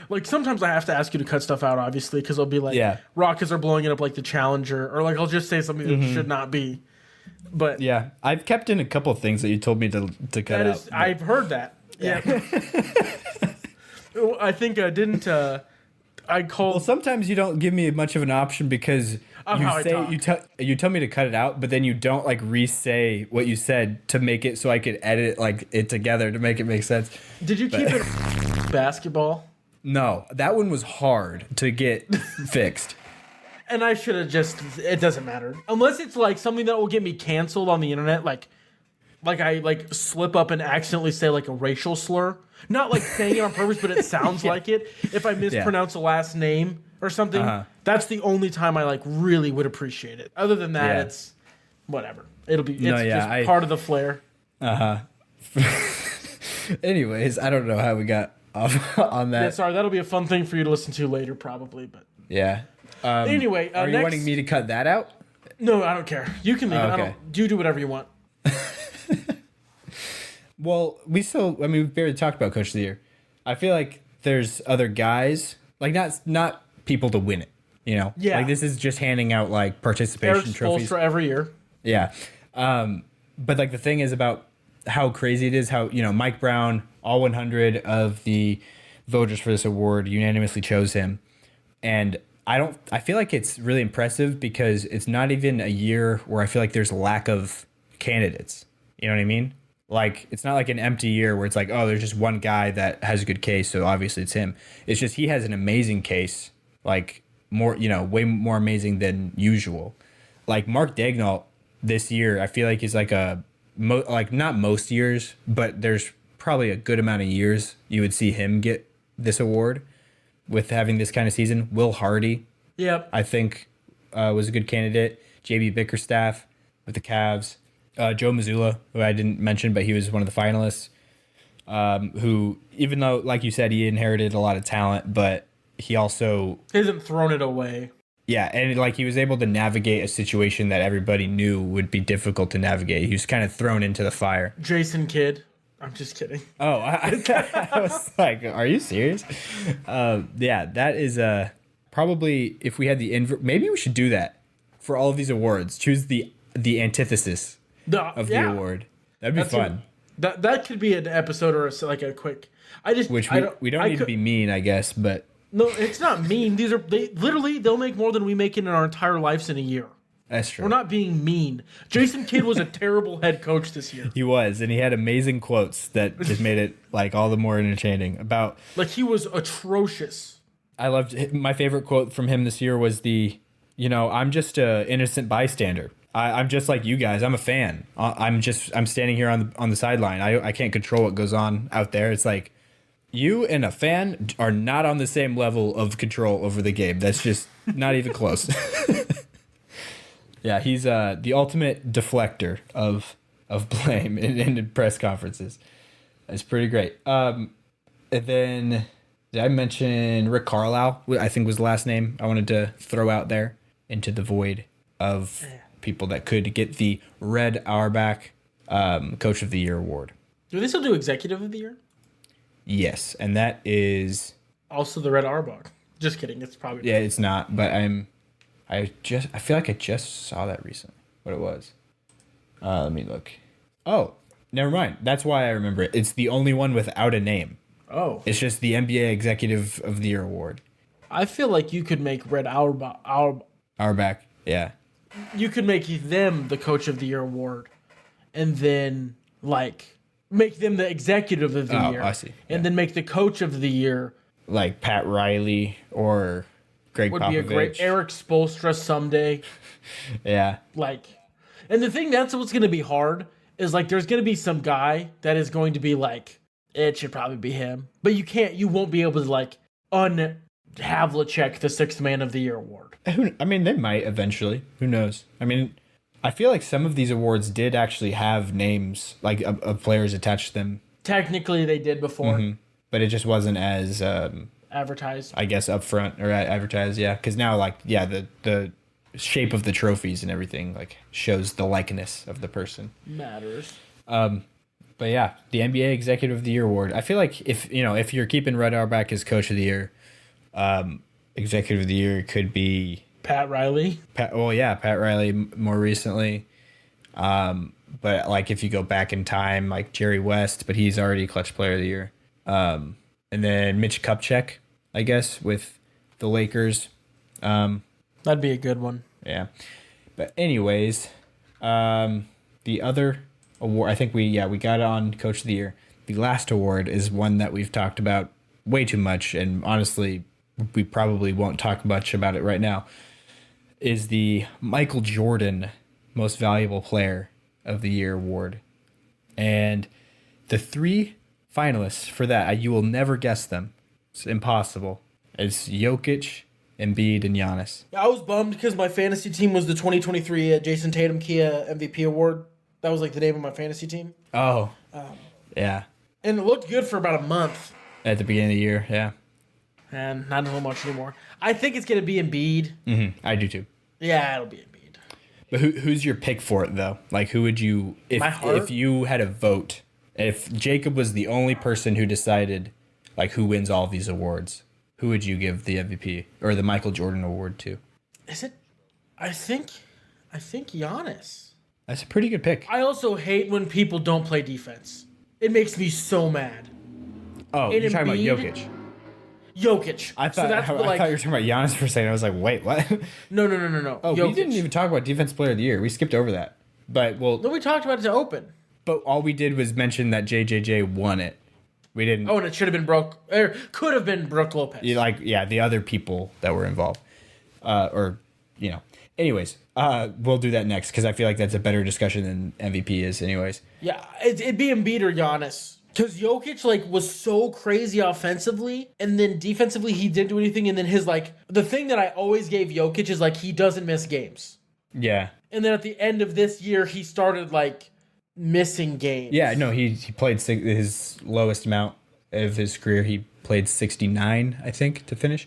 like sometimes I have to ask you to cut stuff out, obviously, because I'll be like, Rockets are blowing it up like the Challenger, or like I'll just say something that should not be. But yeah, I've kept in a couple of things that you told me to cut out. But I've heard that. Yeah. I think I didn't. I called. Well, sometimes you don't give me much of an option because you tell me to cut it out, but then you don't like re-say what you said to make it so I could edit like it together to make it make sense. Did you keep it basketball? No, that one was hard to get fixed. And I should have just. It doesn't matter unless it's like something that will get me canceled on the internet, like I like slip up and accidentally say like a racial slur. Not like saying it on purpose, but it sounds like it. If I mispronounce a last name or something, that's the only time I like really would appreciate it. Other than that, it's whatever. It's just part of the flair. Anyways, I don't know how we got off on that. Yeah, sorry, that'll be a fun thing for you to listen to later, probably. But yeah. Anyway, are you wanting me to cut that out? No, I don't care. You can leave it. Okay. You do whatever you want. Well, we barely talked about Coach of the Year. I feel like there's other guys, like not people to win it, you know? Yeah. Like this is just handing out like participation trophies for every year. Yeah. But like the thing is about how crazy it is, how, you know, Mike Brown, all 100 of the voters for this award unanimously chose him. And I feel like it's really impressive because it's not even a year where I feel like there's a lack of candidates. You know what I mean? Like, it's not like an empty year where it's like, oh, there's just one guy that has a good case, so obviously it's him. It's just he has an amazing case, like, more, you know, way more amazing than usual. Like, Mark Dagnall this year, I feel like he's like not most years, but there's probably a good amount of years you would see him get this award with having this kind of season. Will Hardy, I think, was a good candidate. JB Bickerstaff with the Cavs. Joe Mazzulla, who I didn't mention, but he was one of the finalists, who, even though, like you said, he inherited a lot of talent, but he also hasn't thrown it away. Yeah, and like he was able to navigate a situation that everybody knew would be difficult to navigate. He was kind of thrown into the fire. Jason Kidd. I'm just kidding. Oh, I was like, are you serious? Yeah, that is probably, if we had maybe we should do that for all of these awards. Choose the antithesis of the award. That'd be fun. That could be an episode or like a quick. Which we don't need to be mean, I guess, but no, it's not mean. They'll make more than we make in our entire lives in a year. That's true. We're not being mean. Jason Kidd was a terrible head coach this year. He was, and he had amazing quotes that just made it like all the more entertaining. About like he was atrocious. I loved my favorite quote from him this year was I'm just a innocent bystander. I'm just like you guys. I'm a fan. I'm standing here on the sideline. I can't control what goes on out there. It's like you and a fan are not on the same level of control over the game. That's just not even close. Yeah, he's the ultimate deflector of blame in press conferences. It's pretty great. And then did I mention Rick Carlisle? I think was the last name I wanted to throw out there into the void of people that could get the Red Auerbach Coach of the Year award. Do they still do Executive of the Year? Yes, and that is also the Red Auerbach. Just kidding. It's probably not. It's not. But I feel like I just saw that recently. What it was. Let me look. Oh, never mind. That's why I remember it. It's the only one without a name. Oh. It's just the NBA Executive of the Year award. I feel like you could make Red Auerbach. Auerbach, yeah. You could make them the Coach of the Year award, and then like make them the Executive of the Year. I see. Yeah. And then make the Coach of the Year like Pat Riley or Greg Popovich. Would be a great Eric Spoelstra someday. Yeah. Like, and the thing that's what's going to be hard is like there's going to be some guy that is going to be like it should probably be him, but you won't be able to like Havlicek the Sixth Man of the Year award. I mean, they might eventually. Who knows? I mean, I feel like some of these awards did actually have names like of players attached to them. Technically, they did before, but it just wasn't as advertised. I guess upfront or advertised, yeah. Because now, like, the shape of the trophies and everything like shows the likeness of the person. Matters. But yeah, the NBA Executive of the Year award. I feel like if you're keeping Red Auerbach as Coach of the Year, Executive of the Year could be Pat Riley. Pat Riley more recently. But like if you go back in time, like Jerry West, but he's already Clutch Player of the Year. And then Mitch Kupchak, I guess, with the Lakers. That'd be a good one. Yeah. But anyways, the other award, I think we got it on Coach of the Year. The last award is one that we've talked about way too much, and honestly, we probably won't talk much about it right now, is the Michael Jordan Most Valuable Player of the Year award. And the three finalists for that, you will never guess them. It's impossible. It's Jokic, Embiid, and Giannis. I was bummed because my fantasy team was the 2023 Jason Tatum Kia MVP award. That was like the name of my fantasy team. Oh, yeah. And it looked good for about a month. At the beginning of the year, yeah. And not so much anymore. I think it's going to be Embiid. Mm-hmm. I do too. Yeah, it'll be Embiid. But who's your pick for it, though? Like, who would you... If you had a vote, if Jacob was the only person who decided, like, who wins all of these awards, who would you give the MVP or the Michael Jordan award to? Is it... I think Giannis. That's a pretty good pick. I also hate when people don't play defense. It makes me so mad. Oh, you're talking about Jokic. Jokic. I thought you were talking about Giannis for a second. I was like, wait, what? No. Oh, Jokic. We didn't even talk about Defensive Player of the Year. We skipped over that. But no, we talked about it to open. But all we did was mention that JJJ won it. We didn't. Oh, and it should have been could have been Brook Lopez. The other people that were involved, Anyways, we'll do that next because I feel like that's a better discussion than MVP is. Anyways. Yeah, it'd be Embiid or Giannis. Because Jokic, was so crazy offensively, and then defensively he didn't do anything, and then the thing that I always gave Jokic is, he doesn't miss games. Yeah. And then at the end of this year, he started, missing games. Yeah, no, he played his lowest amount of his career. He played 69, I think, to finish.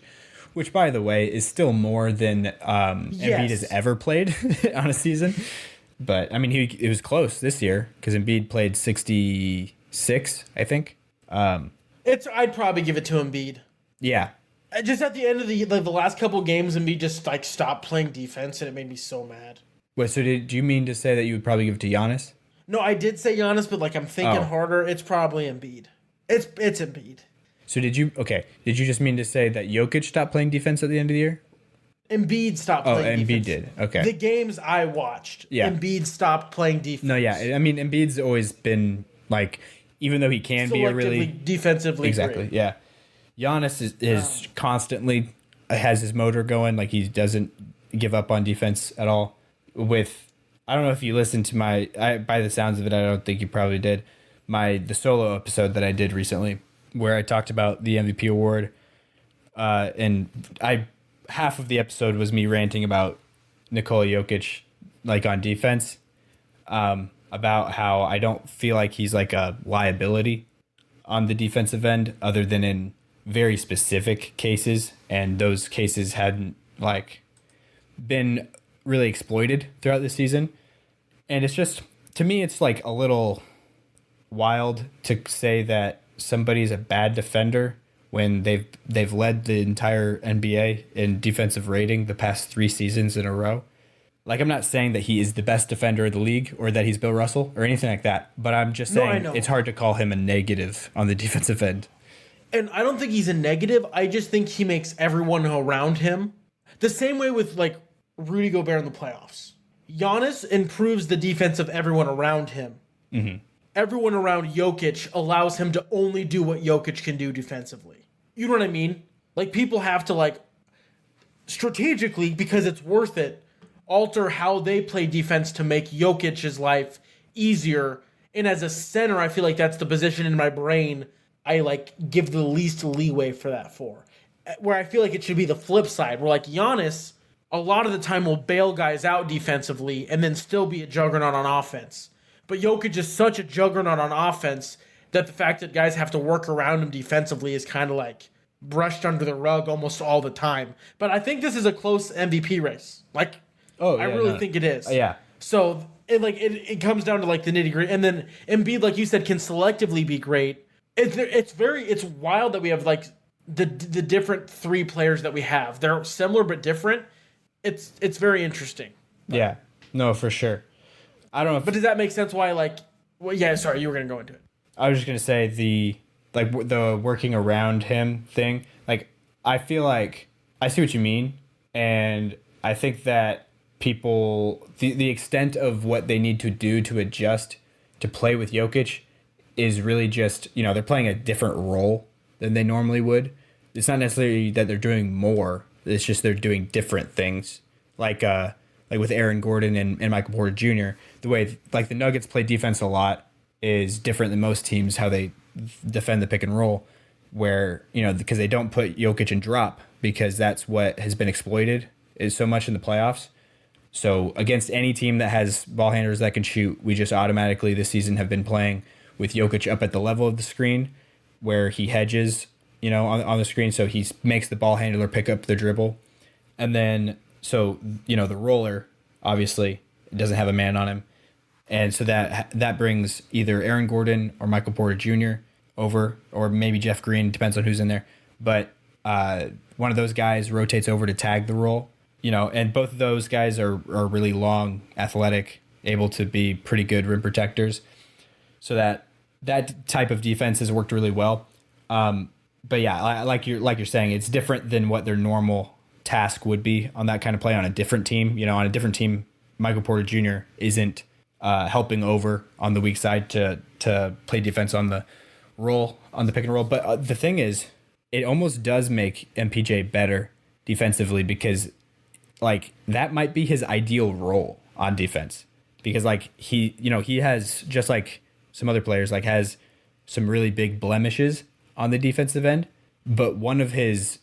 Which, by the way, is still more than Embiid has ever played on a season. But, I mean, it was close this year, because Embiid played 66, I think. I'd probably give it to Embiid. Yeah. Just at the end of the last couple of games, Embiid just stopped playing defense, and it made me so mad. Wait, so do you mean to say that you would probably give it to Giannis? No, I did say Giannis, but like I'm thinking Oh. harder. It's probably Embiid. It's Embiid. So did you just mean to say that Jokic stopped playing defense at the end of the year? Embiid stopped Oh, playing Embiid defense. did. Okay. The games I watched, Yeah. Embiid stopped playing defense. No, yeah. I mean, Embiid's always been like, even though he can be a really defensively exactly, great. yeah. Giannis is constantly has his motor going. Like he doesn't give up on defense at all. I don't know if you listened to by the sounds of it, I don't think you probably did. The solo episode that I did recently, where I talked about the MVP award, and half of the episode was me ranting about Nikola Jokic, like on defense, about how I don't feel like he's like a liability on the defensive end, other than in very specific cases, and those cases hadn't like been really exploited throughout the season. And it's just, to me, it's like a little wild to say that somebody's a bad defender when they've led the entire NBA in defensive rating the past 3 seasons in a row. Like, I'm not saying that he is the best defender of the league or that he's Bill Russell or anything like that, but I'm just saying it's hard to call him a negative on the defensive end. And I don't think he's a negative. I just think he makes everyone around him the same way with like Rudy Gobert in the playoffs. Giannis improves the defense of everyone around him. Mm-hmm. Everyone around Jokic allows him to only do what Jokic can do defensively. You know what I mean? Like, people have to, like, strategically, because it's worth it, alter how they play defense to make Jokic's life easier. And as a center, I feel like that's the position in my brain I, like, give the least leeway for that for. Where I feel like it should be the flip side, where, like, Giannis, a lot of the time, will bail guys out defensively and then still be a juggernaut on offense. But Jokic is such a juggernaut on offense that the fact that guys have to work around him defensively is kind of like brushed under the rug almost all the time. But I think this is a close MVP race. Like, I really think it is. Yeah. So it comes down to like the nitty gritty, and then Embiid, like you said, can selectively be great. It's wild that we have like the different 3 players that we have. They're similar but different. It's very interesting. Yeah. No, for sure. I don't know. But does that make sense? Why, like, well, yeah. Sorry, you were gonna go into it. I was just gonna say the working around him thing. Like, I feel like I see what you mean, and I think that people the extent of what they need to do to adjust to play with Jokic is really just, they're playing a different role than they normally would. It's not necessarily that they're doing more. It's just they're doing different things. Like with Aaron Gordon and Michael Porter Jr., the way like the Nuggets play defense a lot is different than most teams, how they defend the pick and roll, where, because they don't put Jokic in drop, because that's what has been exploited is so much in the playoffs. So against any team that has ball handlers that can shoot, we just automatically this season have been playing with Jokic up at the level of the screen where he hedges, on the screen. So he makes the ball handler pick up the dribble. And then, so, the roller, obviously, doesn't have a man on him. And so that brings either Aaron Gordon or Michael Porter Jr. over, or maybe Jeff Green, depends on who's in there. But one of those guys rotates over to tag the roll, and both of those guys are really long, athletic, able to be pretty good rim protectors. So that type of defense has worked really well. But yeah, like you're saying, it's different than what their normal task would be on that kind of play on a different team. On a different team, Michael Porter Jr. isn't helping over on the weak side to play defense on the roll, on the pick and roll. But the thing is, it almost does make MPJ better defensively, because like that might be his ideal role on defense, because like he has, just like some other players, like has some really big blemishes on the defensive end, but one of his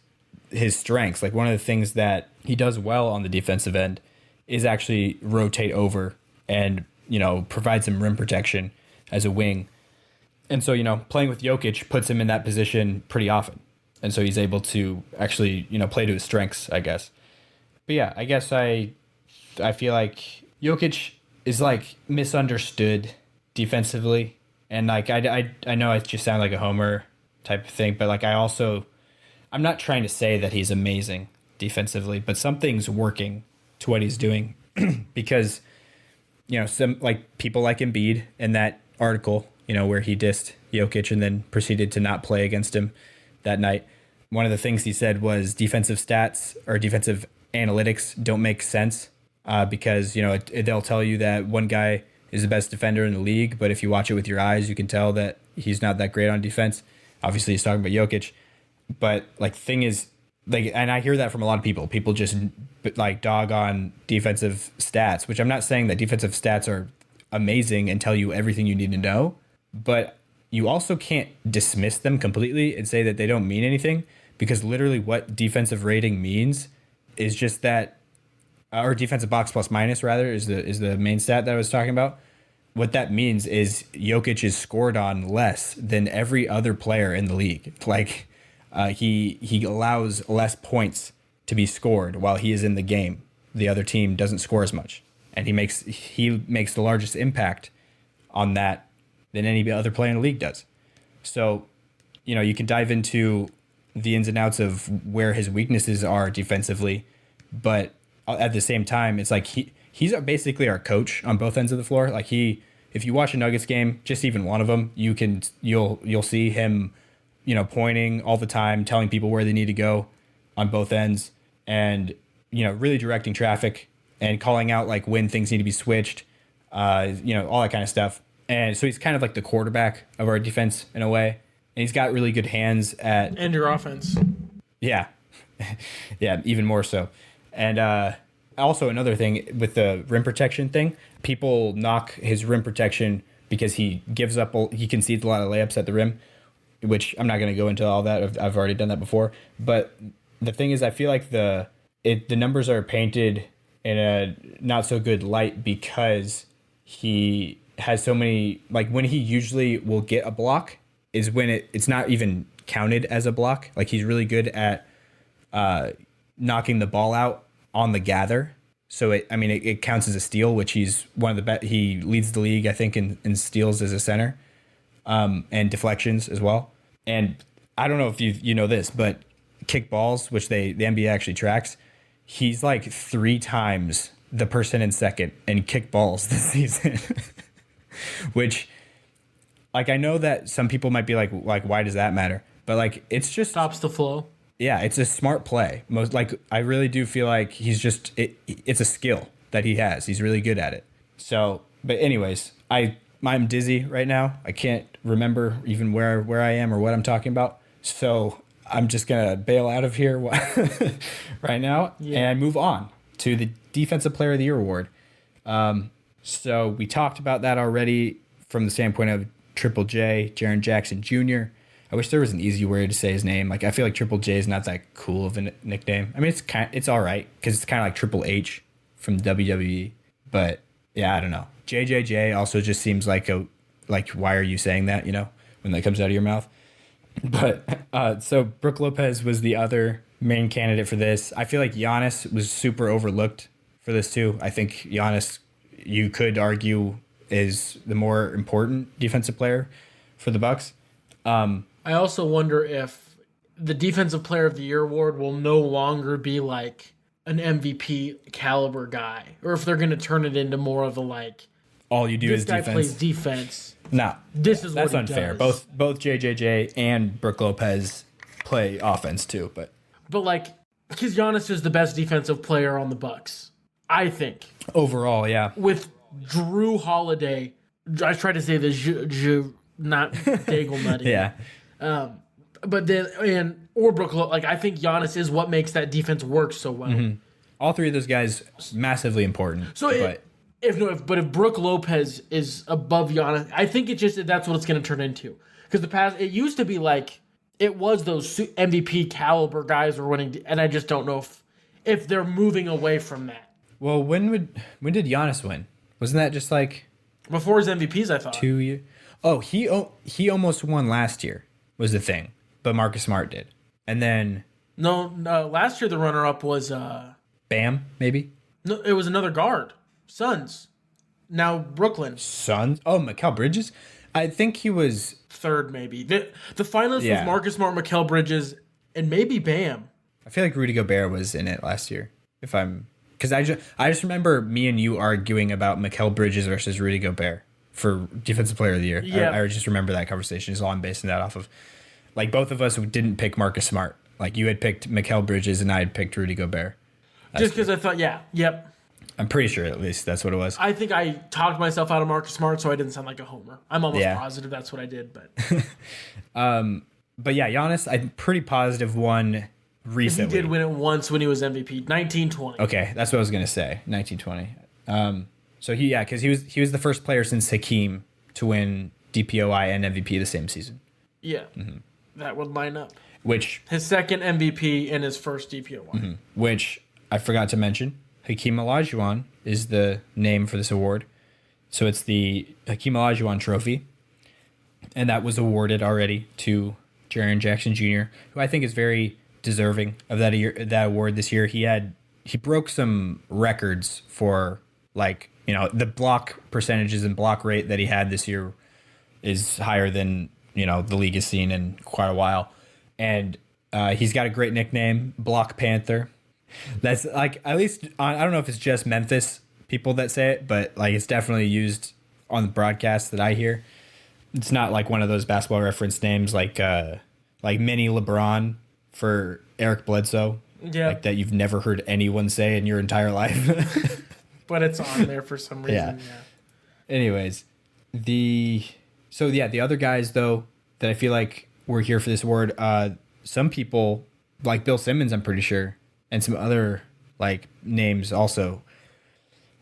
strengths, like one of the things that he does well on the defensive end, is actually rotate over and provide some rim protection as a wing. And so playing with Jokic puts him in that position pretty often, and so he's able to actually play to his strengths, I guess. But yeah, I guess I feel like Jokic is like misunderstood defensively, and like I know I just sound like a homer type of thing, but like I'm not trying to say that he's amazing defensively, but something's working to what he's doing because some like people like Embiid in that article, where he dissed Jokic and then proceeded to not play against him that night. One of the things he said was defensive stats or defensive analytics don't make sense because, they'll tell you that one guy is the best defender in the league, but if you watch it with your eyes, you can tell that he's not that great on defense. Obviously, he's talking about Jokic, but like thing is, like, and I hear that from a lot of people. People just like dog on defensive stats, which I'm not saying that defensive stats are amazing and tell you everything you need to know, but you also can't dismiss them completely and say that they don't mean anything, because literally what defensive rating means is just that, or defensive box plus minus rather is the main stat that I was talking about. What that means is Jokic is scored on less than every other player in the league. Like he allows less points to be scored while he is in the game. The other team doesn't score as much, and he makes the largest impact on that than any other player in the league does. So, you can dive into the ins and outs of where his weaknesses are defensively, but at the same time, it's like he's basically our coach on both ends of the floor. Like if you watch a Nuggets game, just even one of them, you'll see him, pointing all the time, telling people where they need to go on both ends, and really directing traffic and calling out like when things need to be switched, all that kind of stuff. And so he's kind of like the quarterback of our defense in a way, and he's got really good hands and your offense. Yeah, yeah, even more so. And also another thing with the rim protection thing, people knock his rim protection because he concedes a lot of layups at the rim, which I'm not going to go into all that. I've already done that before. But the thing is, I feel like the numbers are painted in a not so good light because he has so many, like when he usually will get a block is when it's not even counted as a block. Like he's really good at knocking the ball out on the gather. So it counts as a steal, which he's one of the best. He leads the league, I think, in steals as a center, and deflections as well. And I don't know if you know this, but kick balls, which the NBA actually tracks, he's like 3 times the person in second in kick balls this season. Which, like, I know that some people might be like, why does that matter? But like, it's just Stops the flow. Yeah, it's a smart play. I really do feel like he's just it's a skill that he has. He's really good at it. So, but anyways, I'm dizzy right now. I can't remember even where I am or what I'm talking about. So I'm just gonna bail out of here right now and move on to the Defensive Player of the Year award. So we talked about that already from the standpoint of Triple J, Jaren Jackson Jr. I wish there was an easy way to say his name. Like, I feel like Triple J is not that cool of a nickname. I mean, it's all right because it's kind of like Triple H from WWE. But yeah, I don't know. JJJ also just seems like why are you saying that? When that comes out of your mouth. But so Brook Lopez was the other main candidate for this. I feel like Giannis was super overlooked for this too. I think Giannis, you could argue, is the more important defensive player for the Bucks. I also wonder if the Defensive Player of the Year award will no longer be like an MVP caliber guy, or if they're going to turn it into more of a like, all you do is defense. This guy plays defense. No, this is that's what he unfair. does. Both JJJ and Brook Lopez play offense too, but like, because Giannis is the best defensive player on the Bucks, I think. Overall, yeah. With Drew Holiday, I tried to say the not Daigle Nutty. Yeah. But then, or Brook, like, I think Giannis is what makes that defense work so well. Mm-hmm. All three of those guys, massively important. So if Brook Lopez is above Giannis, I think that's what it's going to turn into. Because it used to be like, it was those MVP caliber guys were winning, and I just don't know if they're moving away from that. Well, when did Giannis win? Wasn't that just like before his MVPs? I thought 2 years. Oh, he almost won last year was the thing, but Marcus Smart did, and then no, last year the runner up was Bam, maybe. No, it was another guard, Suns. Now Brooklyn Suns. Oh, Mikal Bridges. I think he was third, maybe. The finalist was Marcus Smart, Mikal Bridges, and maybe Bam. I feel like Rudy Gobert was in it last year. because I just remember me and you arguing about Mikal Bridges versus Rudy Gobert for Defensive Player of the Year. Yeah. I just remember that conversation. Is all I'm basing that off of. Like, both of us didn't pick Marcus Smart. Like, you had picked Mikal Bridges and I had picked Rudy Gobert. Just because I thought, yep. I'm pretty sure at least that's what it was. I think I talked myself out of Marcus Smart, so I didn't sound like a homer. I'm almost positive that's what I did, but But yeah, Giannis, I'm pretty positive won recently. he did win it once when he was MVP, 1920. Okay, that's what I was gonna say, 1920. So because he was the first player since Hakeem to win DPOI and MVP the same season. Yeah, that would line up. Which his second MVP and his first DPOI. Mm-hmm. Which I forgot to mention, Hakeem Olajuwon is the name for this award. So it's the Hakeem Olajuwon Trophy, and that was awarded already to Jaren Jackson Jr., who I think is very deserving of that award this year. He broke some records for, like, the block percentages and block rate that he had this year is higher than the league has seen in quite a while, and he's got a great nickname, Block Panther. That's like, at least I don't know if it's just Memphis people that say it, but like it's definitely used on the broadcast that I hear. It's not like one of those Basketball Reference names like mini LeBron for Eric Bledsoe. Yeah. Like that you've never heard anyone say in your entire life. But it's on there for some reason. Yeah. Anyways, the other guys though that I feel like were here for this award, some people like Bill Simmons, I'm pretty sure, and some other like names also.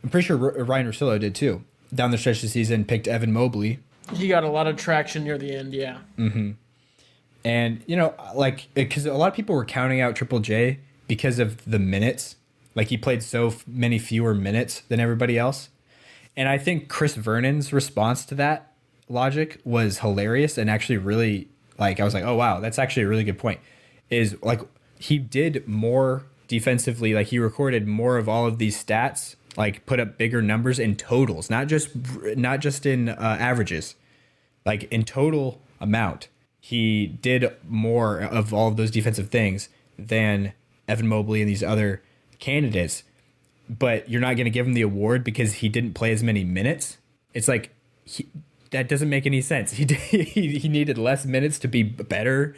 I'm pretty sure Ryan Russillo did too. Down the stretch of the season, picked Evan Mobley. He got a lot of traction near the end, yeah. Mm-hmm. And, because a lot of people were counting out Triple J because of the minutes. Like, he played so many fewer minutes than everybody else. And I think Chris Vernon's response to that logic was hilarious and actually really, I was like, oh, wow, that's actually a really good point. Is, he did more defensively. Like, he recorded more of all of these stats, put up bigger numbers in totals, not just in averages. Like, in total amount, he did more of all of those defensive things than Evan Mobley and these other candidates. But you're not going to give him the award because he didn't play as many minutes. It's like, that doesn't make any sense. He needed less minutes to be better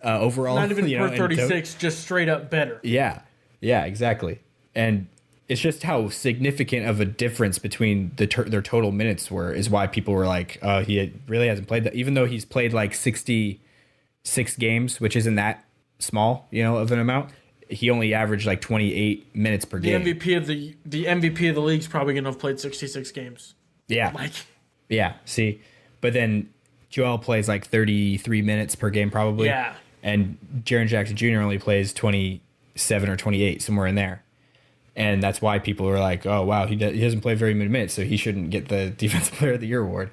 overall. Not even per 36, just straight up better. Yeah, exactly. And it's just how significant of a difference between their total minutes is why people were like, he really hasn't played that. Even though he's played 66 games, which isn't that small, of an amount. He only averaged 28 minutes per game. The MVP of the league's probably going to have played 66 games. Yeah. Yeah, see. But then Joel plays 33 minutes per game probably. Yeah. And Jaren Jackson Jr. only plays 27 or 28, somewhere in there. And that's why people were like, oh, wow, he doesn't play very many minutes, so he shouldn't get the Defensive Player of the Year award.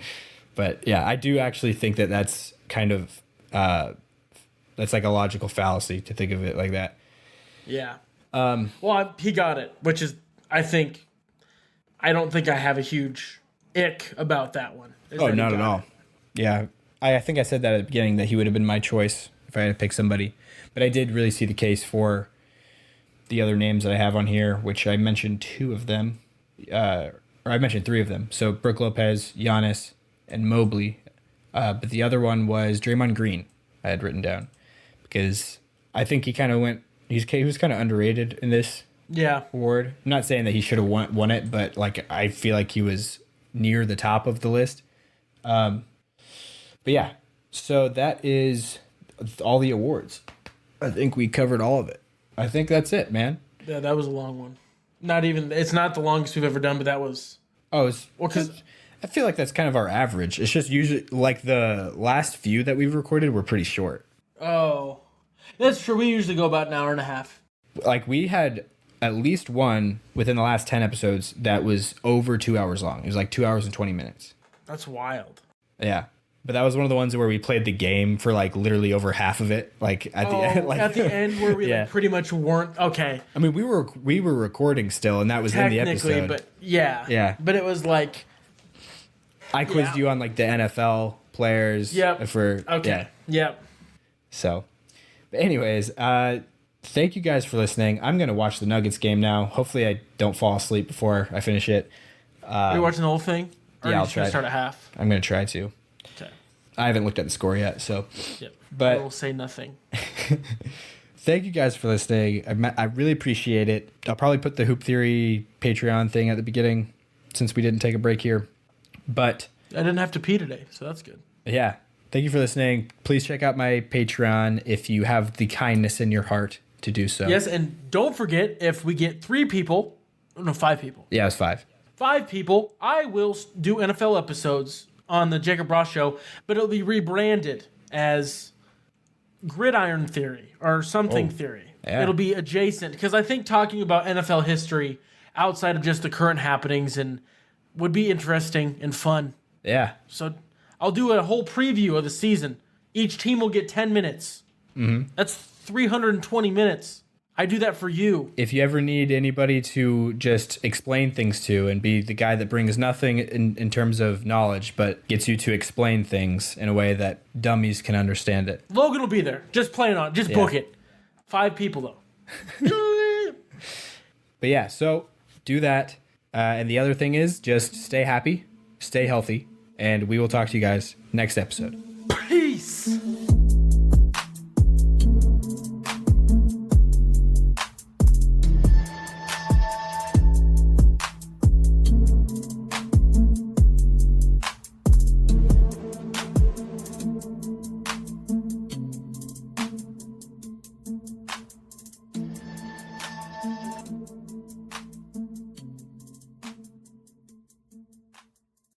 But, yeah, I do actually think that that's kind of that's a logical fallacy to think of it like that. Yeah. Well, he got it, which is, I don't think I have a huge ick about that one. Oh, not at all. Yeah. I think I said that at the beginning, that he would have been my choice if I had to pick somebody. But I did really see the case for the other names that I have on here, which I mentioned two of them. Or I mentioned three of them. So Brook Lopez, Giannis, and Mobley. But the other one was Draymond Green, I had written down. Because I think he kind of went... He was kind of underrated in this award. I'm not saying that he should have won it, but I feel like he was near the top of the list. But yeah, so that is all the awards. I think we covered all of it. I think that's it, man. Yeah, that was a long one. It's not the longest we've ever done, but that was... because I feel like that's kind of our average. It's just usually the last few that we've recorded were pretty short. Oh, that's true. We usually go about an hour and a half. We had at least one within the last 10 episodes that was over 2 hours long. It was 2 hours and 20 minutes. That's wild. Yeah. But that was one of the ones where we played the game for literally over half of it. At the end, at the end where we pretty much weren't okay. I mean, we were recording still, and that was in the episode. But yeah. But it was I quizzed you on the NFL players. Yep. Okay. Yep. So, but anyways, thank you guys for listening. I'm going to watch the Nuggets game now. Hopefully I don't fall asleep before I finish it. Are you watching the whole thing? Or Yeah, are I'll you just going try. to start at half? I'm going to try to. Okay. I haven't looked at the score yet, so. Yep. But I will say nothing. thank you guys for listening. I really appreciate it. I'll probably put the Hoop Theory Patreon thing at the beginning since we didn't take a break here. But I didn't have to pee today, so that's good. yeah, thank you for listening. Please check out my Patreon if you have the kindness in your heart to do so. Yes, and don't forget, if we get 5 people. Yeah, it was 5. 5 people, I will do NFL episodes on the Jacob Ross Show, but it'll be rebranded as Gridiron Theory or something theory. Yeah. It'll be adjacent, because I think talking about NFL history outside of just the current happenings and would be interesting and fun. Yeah. So I'll do a whole preview of the season. Each team will get 10 minutes. Mm-hmm. That's 320 minutes. I do that for you. If you ever need anybody to just explain things to and be the guy that brings nothing in terms of knowledge, but gets you to explain things in a way that dummies can understand it. Logan will be there. Just plan on it. Just book it. 5 people, though. But yeah, so do that. And the other thing is just stay happy, stay healthy, and we will talk to you guys next episode.